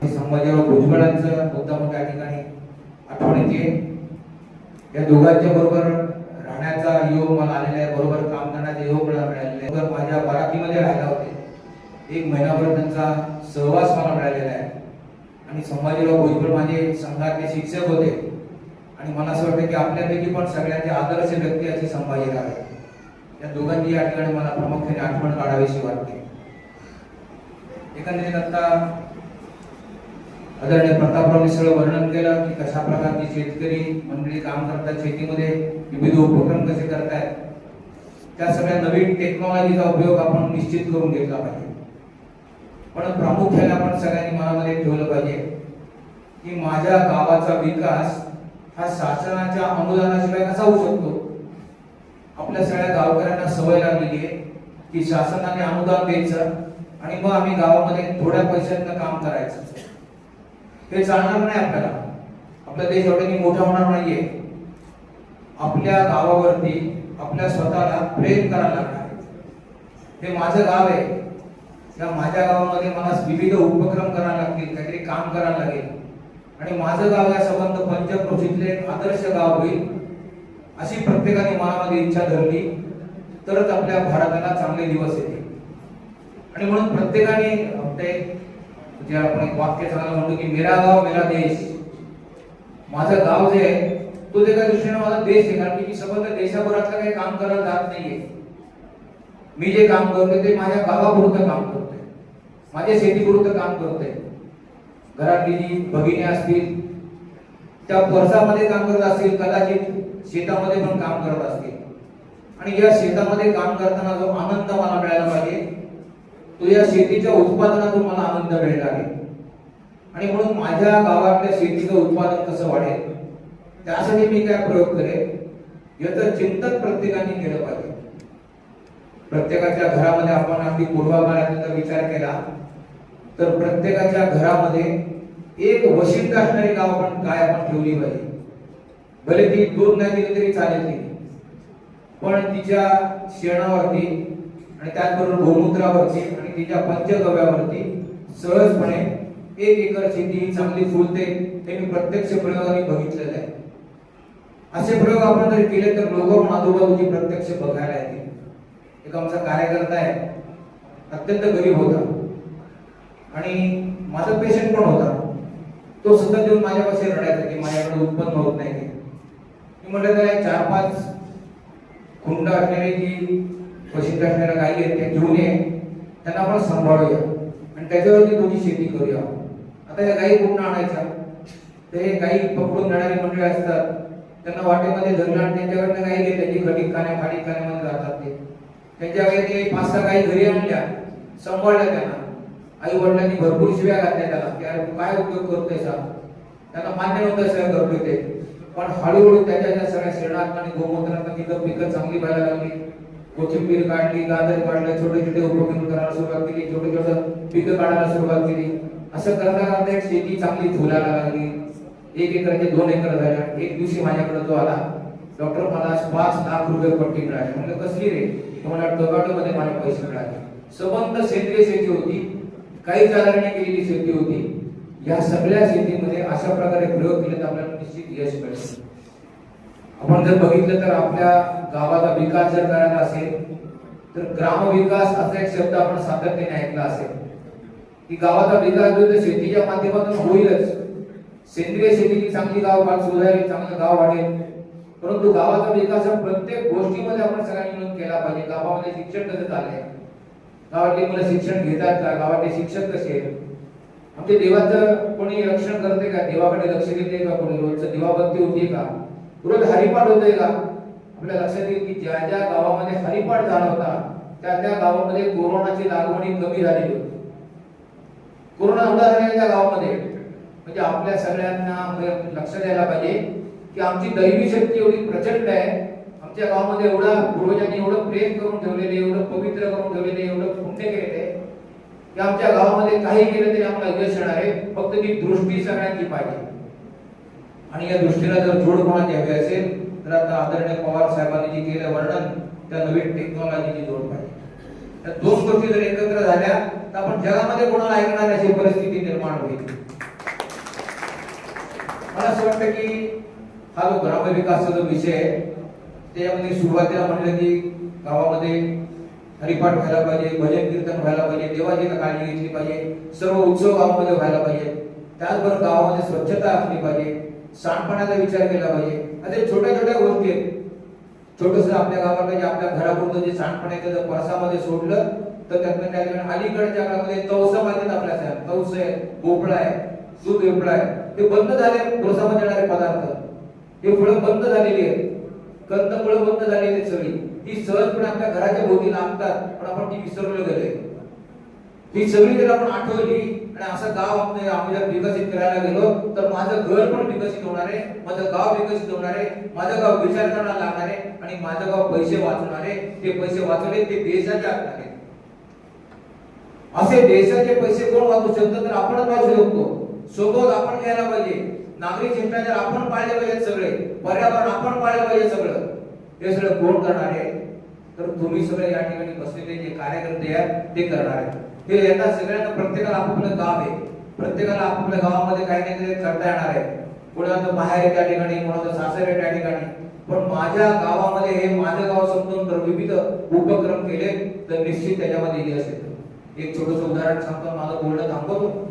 संभाजीराव भुजबळांचं मुद्दाम त्या ठिकाणी आठवण येते. या दोघांच्या बरोबर राहण्याचा योग मला आलेला आहे, बरोबर काम करण्याचा योग मला मिळालेला आहे. माझ्या बाराकीमध्ये राहिला होते, 1 महिनाभर त्यांचा सहवास मला मिळालेला आहे. आणि संभाजीराव भुजबळ माझे संघातले शिक्षक होते आणि मला असं वाटतं की आपल्यापैकी पण सगळ्यांचे आदर्श व्यक्ती अशी संभाजीराव आहे. या दोघांची या ठिकाणी मला प्रामुख्याने आठवण काढावीशी वाटते. एकंदरीत आता आदरणीय प्रतापराव सगळं वर्णन केलं की कशा प्रकारची शेतकरी मंडळी काम करतात, शेतीमध्ये विविध उपक्रम कसे करतायत. त्या सगळ्या नवीन टेक्नॉलॉजीचा उपयोग आपण निश्चित करून घेतला पाहिजे. पण प्रामुख्याने आपण सगळ्यांनी मनामध्ये ठेवलं पाहिजे की माझ्या गावाचा विकास हा शासनाच्या अनुदानाशिवाय कसा होऊ शकतो. आपल्या सगळ्या गावकऱ्यांना सवय लागलेली आहे की शासनाने अनुदान द्यायचं आणि मग आम्ही गावामध्ये थोड्या पैशातनं काम करायचं. हे चालणार नाही आपल्याला. आपला देश एवढा मोठा होणार नाहीये. आपल्या गावावरती आपल्या स्वतःला प्रेम करायला लागणार. हे माझं गाव आहे, या माझ्या गावामध्ये मला विविध उपक्रम करावे लागतील, काहीतरी काम करावं लागेल आणि माझं गाव या संबंध पंचक्रोशीतले एक आदर्श गाव होईल अशी प्रत्येकाने मनामध्ये इच्छा धरली तरच आपल्या भारताला चांगले दिवस येतील. आणि म्हणून प्रत्येकाने जे आपण एक वाक्य चांगलं म्हणतो की मेरा गाव मेरा देश. माझं गाव जे आहे तो एका दृष्टीने माझा देश आहे, कारण की मी संबंध देशाभरातलं काही काम करायला जात नाहीये. मी जे काम करतोय ते माझ्या गावापुरतं काम करतोय, माझ्या शेतीपुरतं काम करतोय. घरातली जी भगिनी असतील त्या वर्षामध्ये काम करत असतील, कदाचित शेतामध्ये पण काम करत असतील. आणि या शेतामध्ये काम करताना जो आनंद मला मिळाला पाहिजे तो या शेतीच्या उत्पादनातून मला आनंद मिळणार आहे. आणि म्हणून माझ्या गावातल्या शेतीचं उत्पादन कसं वाढेल त्यासाठी मी काय प्रयोग करेन याचं चिंतन प्रत्येकाने केलं पाहिजे. प्रत्येकाच्या घरामध्ये आपण अगदी पूर्वाकाळाचा विचार केला तर प्रत्येकाच्या घरामध्ये एक वशिंड असणारी गाव आपण ठेवली पाहिजे. भले ती दूध नाही दिली तरी चालेल ती, पण तिच्या शेणावरती आणि त्याचबरोबर गोमूत्रावरती आणि तिच्या पंचगव्यावरती सहजपणे 1 एकर शेती ही चांगली फुलते. हे मी प्रत्यक्ष प्रयोगाने बघितलेलं आहे. असे प्रयोग आपण जर केले तर लोक आजूबाजूची प्रत्यक्ष बघायला येतील. एक आमचा कार्यकर्ता आहे, अत्यंत गरीब होता आणि माझा पेशंट पण होता. तो सतत येऊन माझ्यापाशी रडायचा की माझ्याकडे उत्पन्न होत नाही. मी म्हटलं त्याला 4-5 खुंड असणारी जी वशिंड असणाऱ्या गायी आहेत त्या घेऊन ये, त्यांना आपण सांभाळूया आणि त्याच्यावरती थोडी शेती करूया. आता या गायी कुठून आणायच्या? तर हे गायी पकडून नेणारी मंडळी असतात, त्यांना वाटेमध्ये धरलं आणि त्यांच्याकडनं गायी घेतल्या जी खडीखान्या खाडीखान्यामध्ये राहतात. ते त्यांच्या गायी ते 5-6 गायी घरी आणल्या, सांभाळल्या त्यांना. आई वडिलांनी भरपूर शिव्या घातल्या त्याला की अरे काय उपयोग करतोय सा. त्यांना मान्य नव्हतं सगळं करतोय ते, पण हळूहळू त्याच्या सगळ्या शेणात आणि गोमूत्रात तिथं पिकं चांगली व्हायला लागली. कोथिंबीर काढली, गाजर काढले, छोटे छोटे उपक्रम करायला सुरुवात केली, छोटे छोटे पिकं काढायला सुरुवात केली. असं करता करता एक शेती चांगली फुलायला लागली. 1 एकराचे 2 एकर झाल्या. एक दिवशी माझ्याकडे जो आला, डॉक्टर मला 5 लाख रुपये पट्टी मिळाली. म्हणलं कसली रे? मला टोमॅटोमध्ये मला पैसे मिळाले. संबंध सेंद्रिय शेती होती, काही चालण्याने केलेली शेती होती. या सगळ्या शेतीमध्ये अशा प्रकारे प्रयोग केले तर आपल्याला निश्चित यश मिळेल. आपण जर बघितलं तर आपल्या गावाचा विकास जर करायचा असेल तर ग्रामविकास असा एक शब्द आपण सातत्याने ऐकला असेल की गावाचा विकास जो शेतीच्या माध्यमातून होईलच. सेंद्रिय शेतीची चांगली गाव सुधारेल, चांगलं गाव वाढेल. परंतु गावाचा विकास हा प्रत्येक गोष्टीमध्ये आपण सगळ्यांनी मिळून केला पाहिजे. गावामध्ये शिक्षण कसं चाललंय, गावातली मुलं शिक्षण घेतात का, गावातले शिक्षक कसे आहेत, आमच्या देवाचं कोणी रक्षण करते का, देवाकडे लक्ष देते का, कोणी रोजचं दिवाबत्ती होती का, रोज हरिपाठ होतोय का, आपल्या लक्षात येईल की ज्या ज्या गावामध्ये हरिपाठ झाला होता त्या त्या गावामध्ये कोरोनाची लागवडी कमी झालेली होती. कोरोना नव्हता झालेला त्या गावामध्ये. म्हणजे आपल्या सगळ्यांना लक्ष द्यायला पाहिजे की आमची दैवी शक्ती एवढी प्रचंड आहे. आमच्या गावामध्ये एवढा पूर्वजांनी एवढं प्रेम करून ठेवलेले, एवढं पवित्र करून ठेवलेले, एवढं पुण्य केलेले की आमच्या गावामध्ये काही केलं तरी आम्हाला यश येणार आहे. फक्त ती दृष्टी सगळ्यांची पाहिजे. आणि या दृष्टीला जर जोड कोणाची हवी असेल तर आता आदरणीय पवार साहेबांनी जे केलं वर्णन त्या नवीन टेक्नॉलॉजीची जोड पाहिजे. त्या दोन गोष्टी जर एकत्र झाल्या तर आपण जगामध्ये कोणाला ऐकणार अशी परिस्थिती निर्माण होईल. मला असं वाटतं की हा जो ग्रामविकासाचा विषय आहे त्यामध्ये सुरुवातीला म्हटलं की गावामध्ये हरिपाठ व्हायला पाहिजे, भजन कीर्तन व्हायला पाहिजे, देवाची काळजी घेतली पाहिजे, सर्व उत्सव गावामध्ये व्हायला पाहिजे, त्याचबरोबर गावामध्ये स्वच्छता असली पाहिजे, सांडपाण्याचा विचार केला पाहिजे. असे छोट्या छोट्या गोष्टी आहेत. छोटस आपल्या गावाकडे जे आपल्या घरापुरतं जे सांडपाण्याचं जर परसामध्ये सोडलं तर त्यातनं त्या ठिकाणी अलीकडच्या काळामध्ये तवसा माहिती आपल्या साहेब, तवस आहे, भोपळा आहे, दूध वेपळा आहे, ते बंद झाले. परसामध्ये येणारे पदार्थ हे फळं बंद झालेली आहेत, कंदमुळं बंद झालेली आहेत सगळी. ही सहजपणे आपल्या घराच्या भोवती लागतात पण आपण ती विसरलो गेलोय. ही सगळी जर आपण आठवली आणि असं गाव आम्ही जर विकसित करायला गेलो तर माझं घर पण विकसित होणार आहे, माझं गाव विकसित होणार आहे, माझं गाव विचार करायला लागणार आहे आणि माझं गाव पैसे वाचवणार आहे. ते पैसे वाचवले ते देशाचे असणार आहेत. असे देशाचे पैसे कोण वाचू शकतो तर आपणच वाचू शकतो. सोबत आपण घ्यायला पाहिजे. नागरिक शिष्टाचार आपण पाळले पाहिजे, सगळे पर्यावरण आपण पाळलं पाहिजे. सगळं हे सगळं कोण करणार आहे तर तुम्ही सगळे या ठिकाणी बसलेले जे कार्यकर्ते आहेत ते करणार आहेत. हे येतात सगळ्यांना. प्रत्येकाला आपापलं गाव आहे, प्रत्येकाला आपापल्या गावामध्ये काही नाही तरी करता येणार आहे. कोणाचं बाहेर आहे त्या ठिकाणी, कोणाचं सासर आहे त्या ठिकाणी. पण माझ्या गावामध्ये हे माझं गाव समजून जर विविध उपक्रम केले तर निश्चित त्याच्यामध्ये यश येतं. एक छोटंसं उदाहरण सांगतो, माझं बोलणं थांबवतो.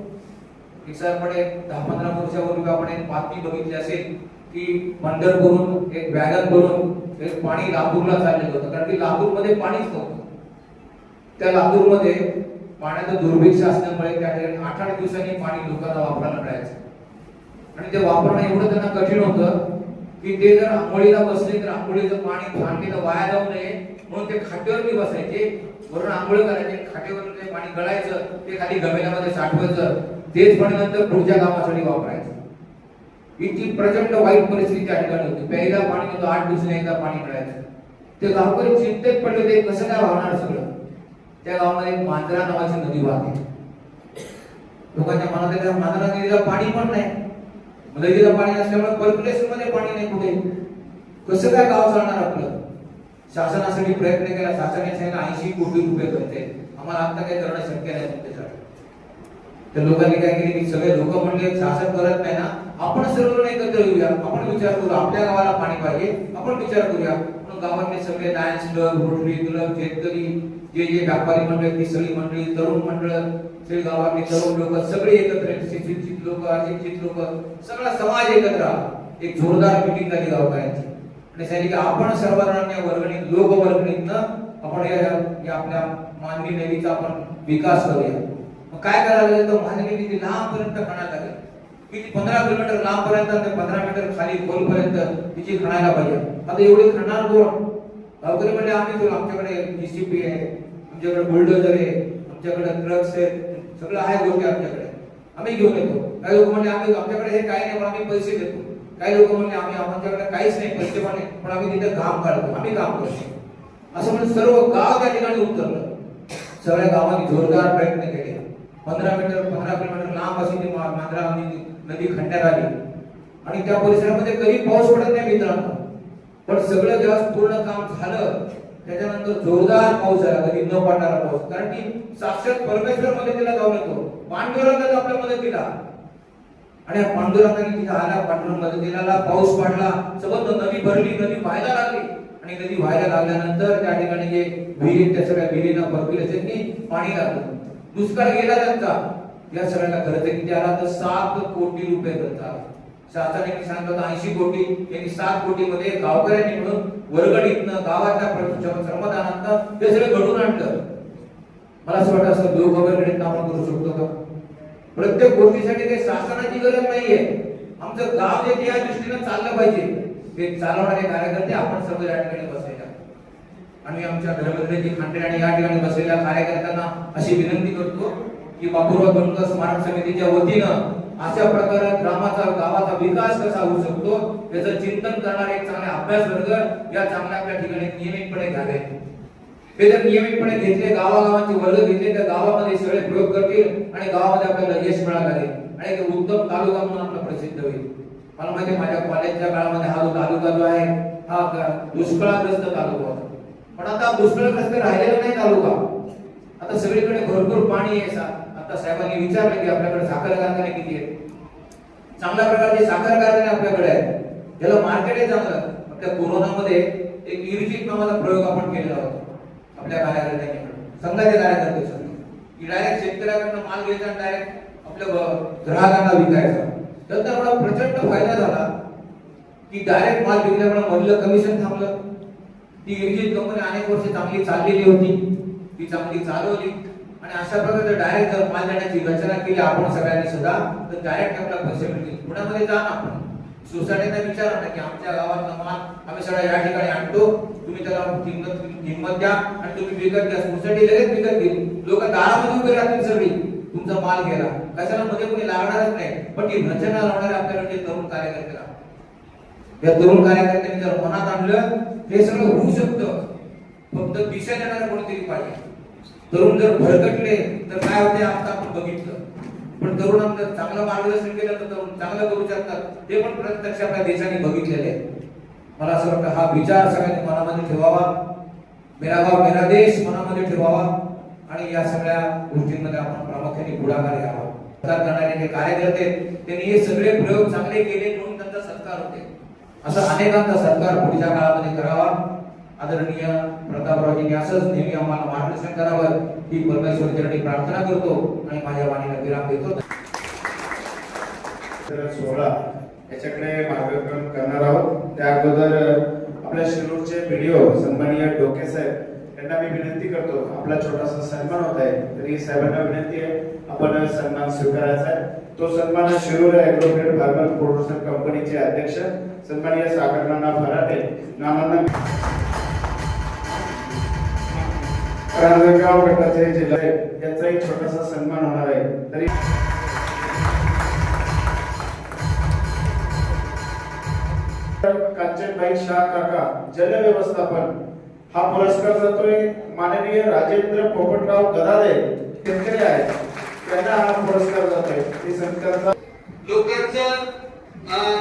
एक सरपणे 10-15 वर्षापूर्वी आपण एक बातमी बघितली असेल की पंढरपूरहून एक वॅगन भरून एक पाणी लातूरला चाललेलं होतं. कारण की लातूरमध्ये पाणीच नव्हतं. त्या लातूरमध्ये पाण्याचं दुर्भिक्ष असल्यामुळे त्या ठिकाणी 8-8 दिवसांनी पाणी लोकांना वापरायला मिळायचं. आणि ते वापरणं एवढं त्यांना कठीण होतं की ते जर आंघोळीला बसले तर आंघोळीचं पाणी थांबलेलं वाया जाऊ नये म्हणून ते खाटेवरती बसायचे, वरून आंघोळ करायचे, खाटेवर ते पाणी गळायचं, ते खाली गमेल्यामध्ये साठवायचं, तेच पाणी नंतर पुढच्या कामासाठी वापरायचं. इतकी प्रचंड वाईट परिस्थिती त्या ठिकाणी होती. प्यायला पाणी नव्हतं, 8 दिवसांनी एकदा पाणी मिळायचं. ते गावकरी चिंतेत पडले, ते कसं काय वाहणार सगळं. त्या गावामध्ये मांजरा नावाची नदी वाहते. लोकांच्या मनात त्या मांजरा नदीला पाणी पण नाही, नदीला पाणी नसल्यामुळे पर्क्युलेशन मध्ये पाणी नाही कुठे. कसं काय गाव चालणार आपलं. शासनासाठी प्रयत्न केला, शासनाने सांगितलं 80 कोटी रुपये खर्च आहे, आम्हाला आता काही करणं शक्य नाही तुमच्यासाठी. तर लोकांनी काय केले की सगळे लोक म्हणले शासन करत नाही ना, आपण सर्व एकत्र येऊया, आपण विचार करू, आपल्या गावाला पाणी पाहिजे, आपण विचार करूया. म्हणून गावातले सगळे लायन्स क्लब, रोटरी क्लब, शेतकरी, जे जे व्यापारी मंडळ, ती सगळी मंडळी, तरुण मंडळ, सगळी गावातले तरुण लोक सगळे एकत्र, शिक्षित लोक, अशिक्षित लोक, सगळा समाज एकत्र एक जोरदार मिटिंग झाली गावकऱ्यांची. आणि सांगितलं की आपण सर्वसामान्य वर्गणीत, लोकवर्गणीतनं आपण या आपल्या मानवी नदीचा आपण विकास करूया. मग काय करायला लागेल तर मानवी नदी लांबपर्यंत खणायला लागेल. किती 15 किलोमीटर लांबपर्यंत ते 15 मीटर खाली खोलपर्यंत तिची खणायला पाहिजे. आता एवढी खणणार कोण. गावकरी म्हणजे आम्ही करू, आमच्याकडे जीसीपी आहे, आमच्याकडे बुलडोजर आहे, आमच्याकडे ट्रक्स आहेत, सगळं आहे गोष्टी आमच्याकडे, आम्ही घेऊन येतो. काही लोक म्हणजे आमच्याकडे हे काही नाही पण आम्ही पैसे देतो. काही लोक म्हणजे आमच्याकडे काहीच नाही, पैसे पण आम्ही तिथे काम काढतो, आम्ही काम करतो. असं म्हणजे सर्व गाव त्या ठिकाणी उतरलं. सगळ्या गावांनी जोरदार प्रयत्न केले. 15 किलोमीटर लांब अशी ती मांजरा नदी खंड्यात आली आणि त्या परिसरामध्ये कधी पाऊस पडत नाही मित्रांनो. पण सगळं जेव्हा पूर्ण काम झालं त्याच्यानंतर जोरदार पाऊस झाला, कधी न पडणारा पाऊस. कारण की साक्षात परमेश्वर मदतीला जाऊन येतो, पांडुरंगाने आपल्या मदतीला. आणि पांडुरंगाने तिथे आला, पांडुरंग मदतीला, पाऊस पडला, सबंध नदी भरली, नदी व्हायला लागली. आणि नदी व्हायला लागल्यानंतर त्या ठिकाणी जे विहीर, त्या सगळ्या विहिरींना पर्क्युलेशननी पाणी लागलं. दुष्काळ गेला त्यांचा. या सगळ्याला खर्च किती आला तर 7 कोटी रुपये खर्च आला. शासनाने सांगितलं 80 कोटी, यांनी 7 कोटी मध्ये गावकऱ्यांनी मिळून वर्गणीतनं, गावाच्या श्रमदानातनं हे सगळं घडून आणलं. मला असं वाटतं असं लोकवर्गणीतनं आपण करू शकतो का. प्रत्येक गोष्टीसाठी काही शासनाची गरज नाहीये. आमचं गाव जे त्या दृष्टीने चाललं पाहिजे, हे चालवणारे कार्यकर्ते आपण सर्व या ठिकाणी बसलेले आहोत. आणि आमच्या धर्मेंद्रजी खांडे आणि या ठिकाणी बसलेल्या कार्यकर्त्यांना अशी विनंती करतो की बापूराव धनगर स्मारक समितीच्या वतीनं अशा प्रकारे ग्रामाचा गावाचा विकास कसा होऊ शकतो याचं चिंतन करणारे एक चांगले अभ्यास वर्ग या चांगल्या आपल्या ठिकाणी नियमितपणे घ्यावे. हे जर नियमितपणे घेतले, गावागावांचे वर्ग घेतले तर गावामध्ये सगळे प्रयोग करतील आणि गावामध्ये आपल्याला यश मिळालं लागेल आणि एक उत्तम तालुका म्हणून आपला प्रसिद्ध होईल. मला माहिती माझ्या कॉलेजच्या काळामध्ये हा जो तालुका जो आहे हा दुष्काळग्रस्त तालुका होता. पण आता दुष्काळग्रस्त राहिलेला नाही तालुका. आता सगळीकडे भरपूर पाणी आहे. आता साहेबांनी विचारलं की आपल्याकडे साखर कारखाने किती आहेत. चांगल्या प्रकारचे साखर कारखाने आपल्याकडे आहेत, त्याला मार्केट आहे चांगलं. आपल्या कोरोनामध्ये एक निर्जित नावाचा प्रयोग आपण केलेला होता आपल्या कार्यकर्त्यांनी, संघाचे कार्यकर्ते सगळे, की डायरेक्ट शेतकऱ्याकडनं माल घ्यायचा आणि डायरेक्ट आपल्या ग्राहकांना विकायचा. त्याचा एवढा प्रचंड फायदा झाला की डायरेक्ट माल विकल्यामुळे मधलं कमिशन थांबलं. ती निर्जित कंपनी अनेक वर्ष चांगली चाललेली होती, ती चांगली चालवली आणि अशा प्रकारे डायरेक्ट जर माल देण्याची रचना केली आपण सगळ्यांनी सुद्धा तर डायरेक्ट आपल्याला पैसे मिळतील. पुण्यामध्ये जा ना, आपण सोसायटीला विचारा ना की आमच्या गावातला माल आम्ही सगळ्या या ठिकाणी आणतो, तुम्ही त्याला किंमत द्या आणि तुम्ही विकत घ्या. सोसायटी लगेच विकत घेईल. लोक दारामध्ये उभे राहतील सगळी तुमचा माल घ्यायला. कशाला मध्ये कोणी लागणारच नाही. पण ती रचना लावणारे आपल्याकडे तरुण कार्यकर्ते राहतात. या तरुण कार्यकर्त्यांनी जर मनात आणलं हे सगळं होऊ शकतं. फक्त दिशा देणारे कोणीतरी पाहिजे. तरुण जर भरकटले तर काय होते आता आपण बघितलं. पण तरुणांना जर चांगलं मार्गदर्शन केलं तर तरुण चांगलं करू शकतात. ते पण प्रत्यक्ष आपल्या देशाने बघितलेले. मला असं वाटतं हा विचार सगळ्यांनी मनामध्ये ठेवावा. मेरा गाव मेरा देश मनामध्ये ठेवावा आणि या सगळ्या गोष्टींमध्ये आपण प्रामुख्याने पुढाकार घ्यावा. करणारे जे कार्यकर्ते त्यांनी हे सगळे प्रयोग चांगले केले म्हणून त्यांचा सत्कार होते. असं अनेकांचा सत्कार पुढच्या काळामध्ये करावा. आदरणीय प्रतापरावजींनी असंच नेहमी आम्हाला मार्गदर्शन करावं ही परमेश्वराची प्रार्थना करतो आणि माझ्या वाणीला विराम देतो. 16 याच्याकडे मार्गक्रमण करणार आहोत. त्या अगोदर आपल्या शिरूरचे व्हिडिओ सन्माननीय डोके साहेब यांना मी विनंती करतो. आपला छोटासा सन्मान होत आहे तरी साहेबांना विनंती आहे आपण सन्मान स्वीकारायचा आहे. तो सन्मान शिरूर ॲग्रोव्हेट फार्मर प्रोड्युसर कंपनीचे अध्यक्ष सन्माननीय सागरनाना फराटे नामांना रांजणगाव गटाचे जिल्हा यांचा एक छोटासा सन्मान होणार आहे. तरी कांचनबाई शाह काका जल व्यवस्थापन हा पुरस्कार जातोय माननीय राजेंद्र पोपटराव गदादे शेतकरी आहेत त्यांना हा पुरस्कार जातोय. हे सरकारचा लोकांचं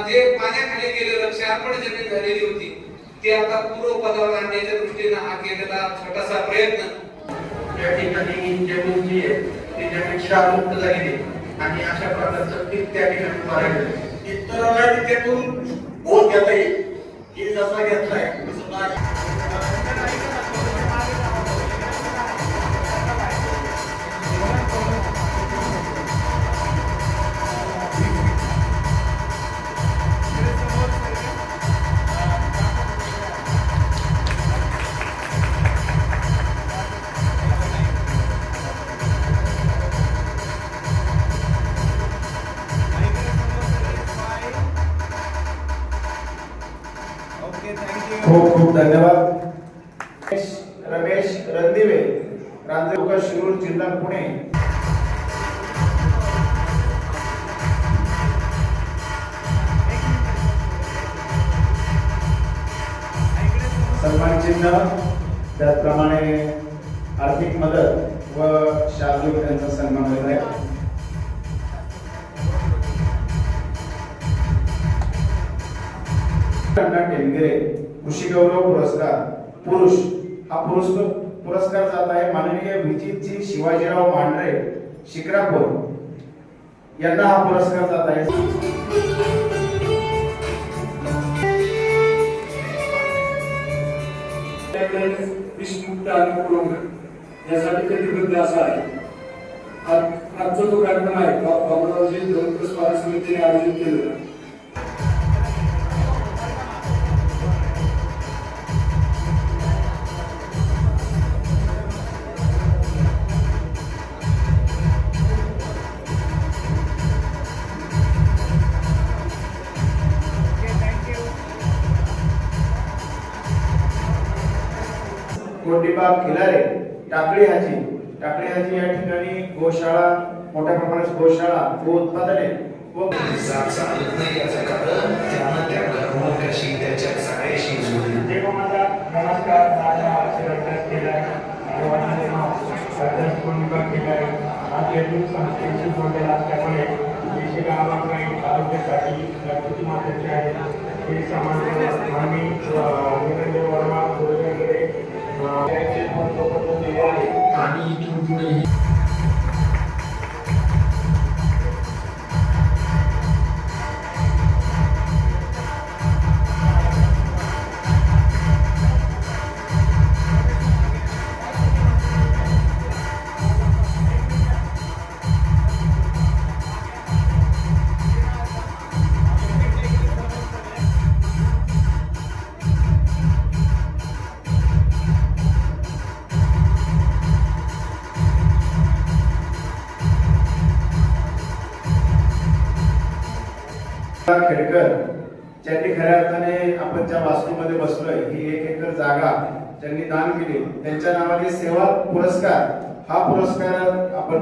जे पाण्याखाली गेलेलं क्षारपण जमीन झालेली होती ती आता पूर्वपदावर आणण्याच्या दृष्टीने हा केलेला छोटासा प्रयत्न. या ठिकाणी जमीन जी आहे ती जमीन क्षारमुक्त झालेली आणि अशा प्रकारचं पीक त्या ठिकाणी पाहायला इतरांना त्यातून बोध घेता येईल की जसा घेतलाय खूप खूप धन्यवाद. रमेश रणदिवे रांजणगाव शिरूर जिल्हा पुणे. सन्मान चिन्ह त्याचप्रमाणे आर्थिक मदत व शाब्दिक त्यांचा सन्मान होत आहे. टेंगरे कृषी गौरव पुरस्कार पुरुष हा पुरस्कार जात आहे माननीय विजितजी शिवाजीराव मांढरे शिक्रापूर यांना हा पुरस्कार जात आहे. विषमुक्त आणि पुरवठा यासाठी कटिबद्ध असा आहे. आजचा जो कार्यक्रम आहे बाबूरावजी धनगर स्मारक समितीने आयोजित केलेला कोंडीबाग खिलारे टाकळी हाजी या ठिकाणी गोशाळा, मोठ्या प्रमाणात गोशाळा, गो उत्पादने व चालत नाही याचं कारण त्यानं त्या घरमालकाशी त्याच्या सगळ्याशी जोडली. देवमाता नमस्कार. माझ्या आशीर्वाद केला सरदार कोंडीबाग केला आज येथील संस्थेशी जोडलेला असल्यामुळे देशी गावाकडे आरोग्यासाठी घरगुती माताचे आहे हे समाज आम्ही निरंजन वर्मा गुरुजींकडे दिले आहे आणि इथून पुढे खेडकर ज्यांनी खऱ्या अर्थाने आपण ज्या वास्तूमध्ये बसलोय ही 1 एकर जागा ज्यांनी दान केली त्यांच्या नावाने सेवा पुरस्कार हा पुरस्कार आपण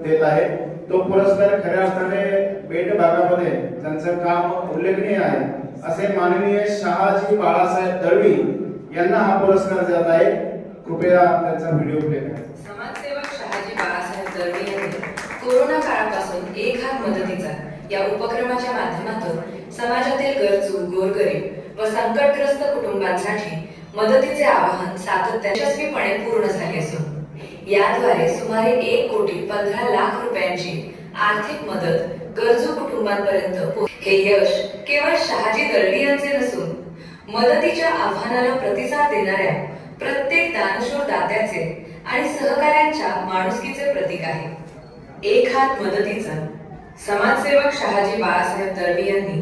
देत आहे. तो पुरस्कार खऱ्या अर्थाने बेड भागामध्ये त्यांचं काम उल्लेखनीय आहे असे माननीय शहाजी बाळासाहेब दळवी यांना हा पुरस्कार देत आहे. कृपया त्यांचा व्हिडिओ प्ले करा. समाजसेवक शहाजी बाळासाहेब दळवी यांनी कोरोना काळापासून एक हात मदतीचा या उपक्रमाच्या माध्यमातून समाजातील गरजू, गोरगरीब व संकटग्रस्त कुटुंबांसाठी मदतीचे आवाहन सातत्याने यशस्वीपणे पूर्ण झाले असून याद्वारे सुमारे 1,15,00,000 रुपयांची आर्थिक मदत गरजू कुटुंबांपर्यंत हे यश केवळ शहाजी दळवी यांचे नसून मदतीच्या आव्हानाला प्रतिसाद देणाऱ्या प्रत्येक दानशूर दात्याचे आणि सहकाऱ्यांच्या माणुसकीचे प्रतीक आहे. एक हात मदतीचा समाजसेवक शहाजी बाळासाहेब दळवी यांनी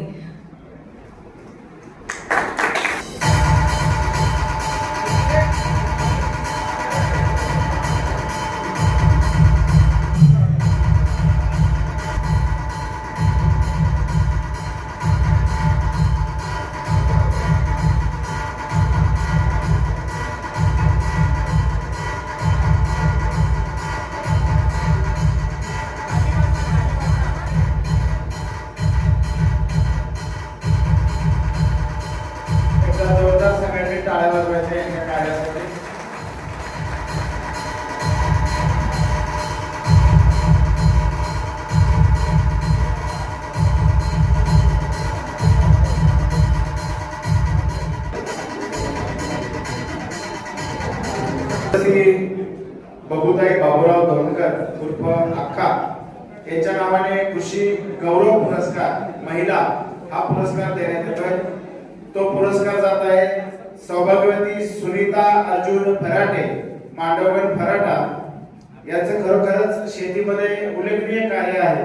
जोरदार सगळ्यांनी टाळ्या वाजवायच्या या कार्यासाठी. बबुताई बाबूराव धोंडकर उर्फ अक्का यांच्या नावाने कृषी गौरव पुरस्कार महिला हा पुरस्कार देण्यात येतोय. तो पुरस्कार जात आहे सौभाग्यवती सुनीता अर्जुन फराटे मांडवगण फराटा यांचं खरोखरच शेतीमध्ये उल्लेखनीय कार्य आहे.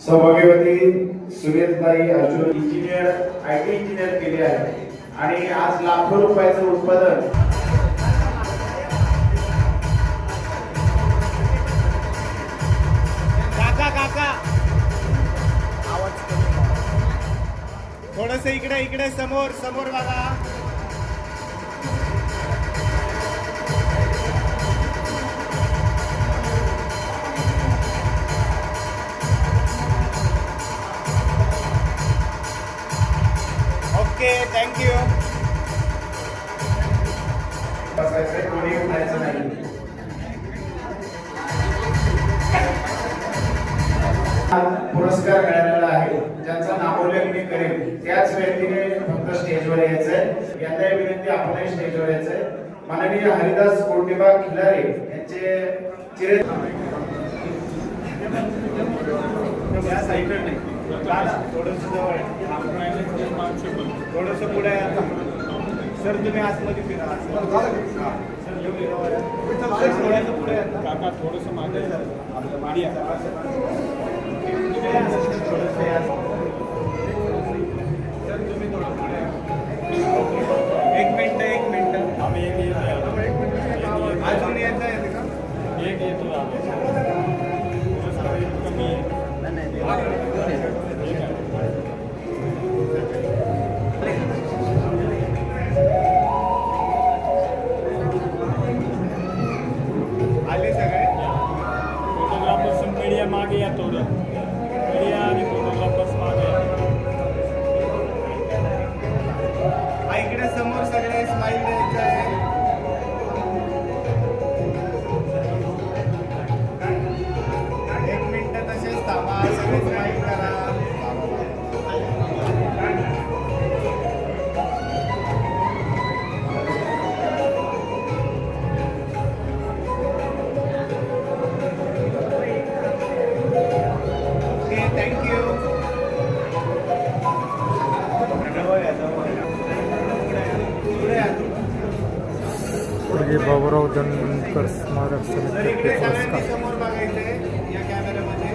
सौभाग्यवती सुनीताई अर्जुन इंजिनियर IT इंजिनियर केले आहे आणि आज लाखो रुपयाचं उत्पादन थोडस इकडे समोर बघा. Okay, thank you. बसायचं कोणी उठायचं नाही. पुरस्कार मिळालेला आहे ज्यांचा नामोल्लेख मी करेन त्याच व्यक्तीने फक्त स्टेजवर यायचंय. यांना विनंती आपणही स्टेजवर यायचंय. माननीय हरिदास कोंडीबाग खिलारे यांचे चिरे या साईडला नाही, थोडंसं जवळ थोडंसं पुढे. सर तुम्ही आतमध्ये फिरा. सर थोडंसं पुढे काका, थोडंसं मागे आपलं मीडिया सर तुम्ही थोडं पुढे. एक मिनिट आम्ही अजून यायचं आहे का? एक येतो कमी या थोडं मीडिया आणि थोडं वापस मागे हा इकडे समोर सगळे स्माईल द्यायचं आहे. एक मिनिट तसेच थांबा, सगळे स्माईल करा. Okay, thank you. बाबूराव धनगर स्मारक तर इकडे सगळ्यांनी समोर बघायचंय या कॅमेऱ्यामध्ये.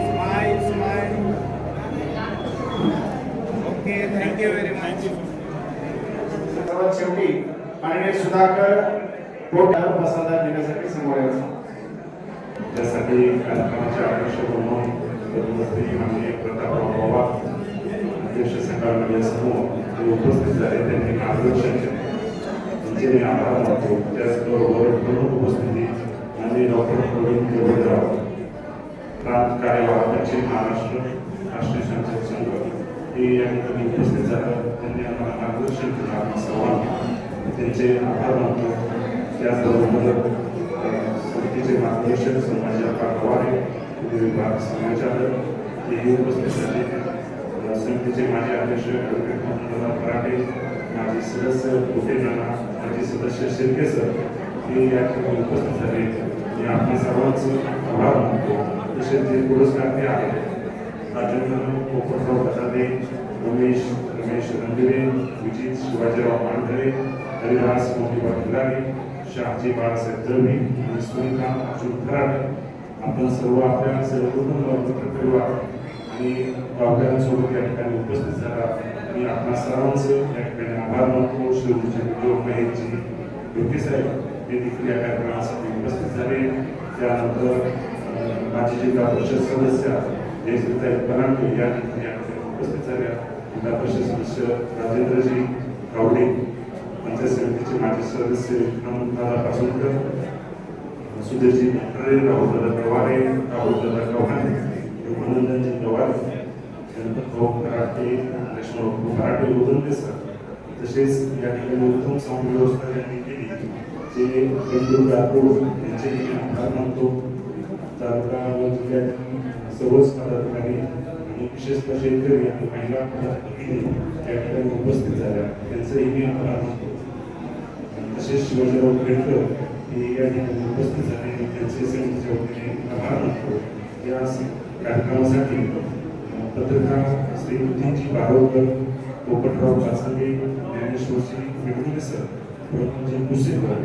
Smile smile. Okay, thank you very much. सर्वात शेवटी माननीय सुधाकर पोट प्रसाद देण्यासाठी समोर यायचं. त्यासाठी कार्यक्रमाचे अध्यक्ष म्हणून माननीय प्रतापराव बाबा अध्यक्ष सकाळ मीडिया समूह जे उपस्थित झाले त्यांनी मार्गदर्शन केले त्यांचे मी आभार मानतो. त्याचबरोबर प्रमुख उपस्थिती माननीय डॉक्टर प्रवीण केवळराव प्रांत कार्यवाह पश्चिम महाराष्ट्र राष्ट्रीय संचालक संघ हे या ठिकाणी उपस्थित झाले. त्यांनी आम्हाला मार्गदर्शन केलं. आम्हा सर्वांना त्यांचे आभार मानतो. त्याचबरोबर समितीचे मार्गदर्शक समाजा पाठवारे विभाग संचालक हेही उपस्थित झाले. समितीचे माजी अध्यक्ष ॲडव्होकेट मोहनदादा फराटे, माजी सदस्य गोटे नाना, माजी सदस्य शिर्के सर हे या ठिकाणी उपस्थित झाले. मी आपल्या सर्वांचं आभार मानतो. तसेच जे पुरस्कार आहेत राजेंद्र पोपटराव कसादे, रमेश रंगिरे, विजित शिवाजीराव मांढरे, हरिदास मोठीबा खिलारी, शहाजी बाळासाहेब दळवी आणि सुनीता अशोक खराटे आपण सर्व आपल्या सहकुटुंब मित्रपरिवार आणि गावकऱ्यांसोबत या ठिकाणी उपस्थित झाला. मी आपल्या सर्वांचं या ठिकाणी आभार मानतो. शिवचे उद्योग महेशजी योगी साहेब हे देखील या कार्यक्रमासाठी उपस्थित झाले. त्यानंतर माजी जिल्हा परिषद सदस्य जयश्रीताई परांडे या ठिकाणी उपस्थित झाल्या. जिल्हा परिषद सदस्य राजेंद्रजी गावडे, पंचायत समितीचे माजी सदस्य विक्रमदादा पासुंकर, सुधीरजी भटरे, राहुलदादा गवारे, राहुलदादा गव्हाणे, योगानंदनजी गवारे, त्यानंतर भाऊ फराटे, लक्ष्मण फराटे उदंते सर, तसेच या ठिकाणी उत्तम साऊंड व्यवस्था त्यांनी केली जे बंधू राठोड यांचे आभार मानतो. तालुका व जिल्ह्यातील सर्वच पदाधिकारी आणि विशेषतः शेतकरी आणि महिला पदाधिकारी या ठिकाणी उपस्थित झाल्या त्यांचंही मी आभार मानतो. तसेच शिवाजीराव खेडकर हे या ठिकाणी उपस्थित झाले त्यांचे समितीच्या वतीने आभार मानतो. या कार्यक्रमासाठी पत्रकार श्री नितीनजी बारोकर, पोपटराव कासांगे, ज्ञानेश्वरजी वेगुले सर, प्रमोदजी कुसेकर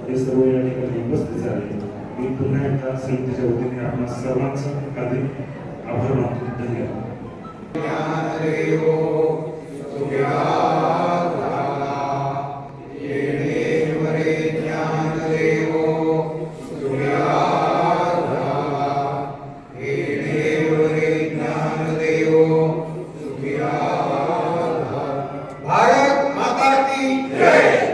हे सर्व या ठिकाणी उपस्थित झाले. मी पुन्हा एकदा समितीच्या वतीने आपल्या सर्वांचं अधिक आभार मानतो. धन्यवाद. भारत माता की जय.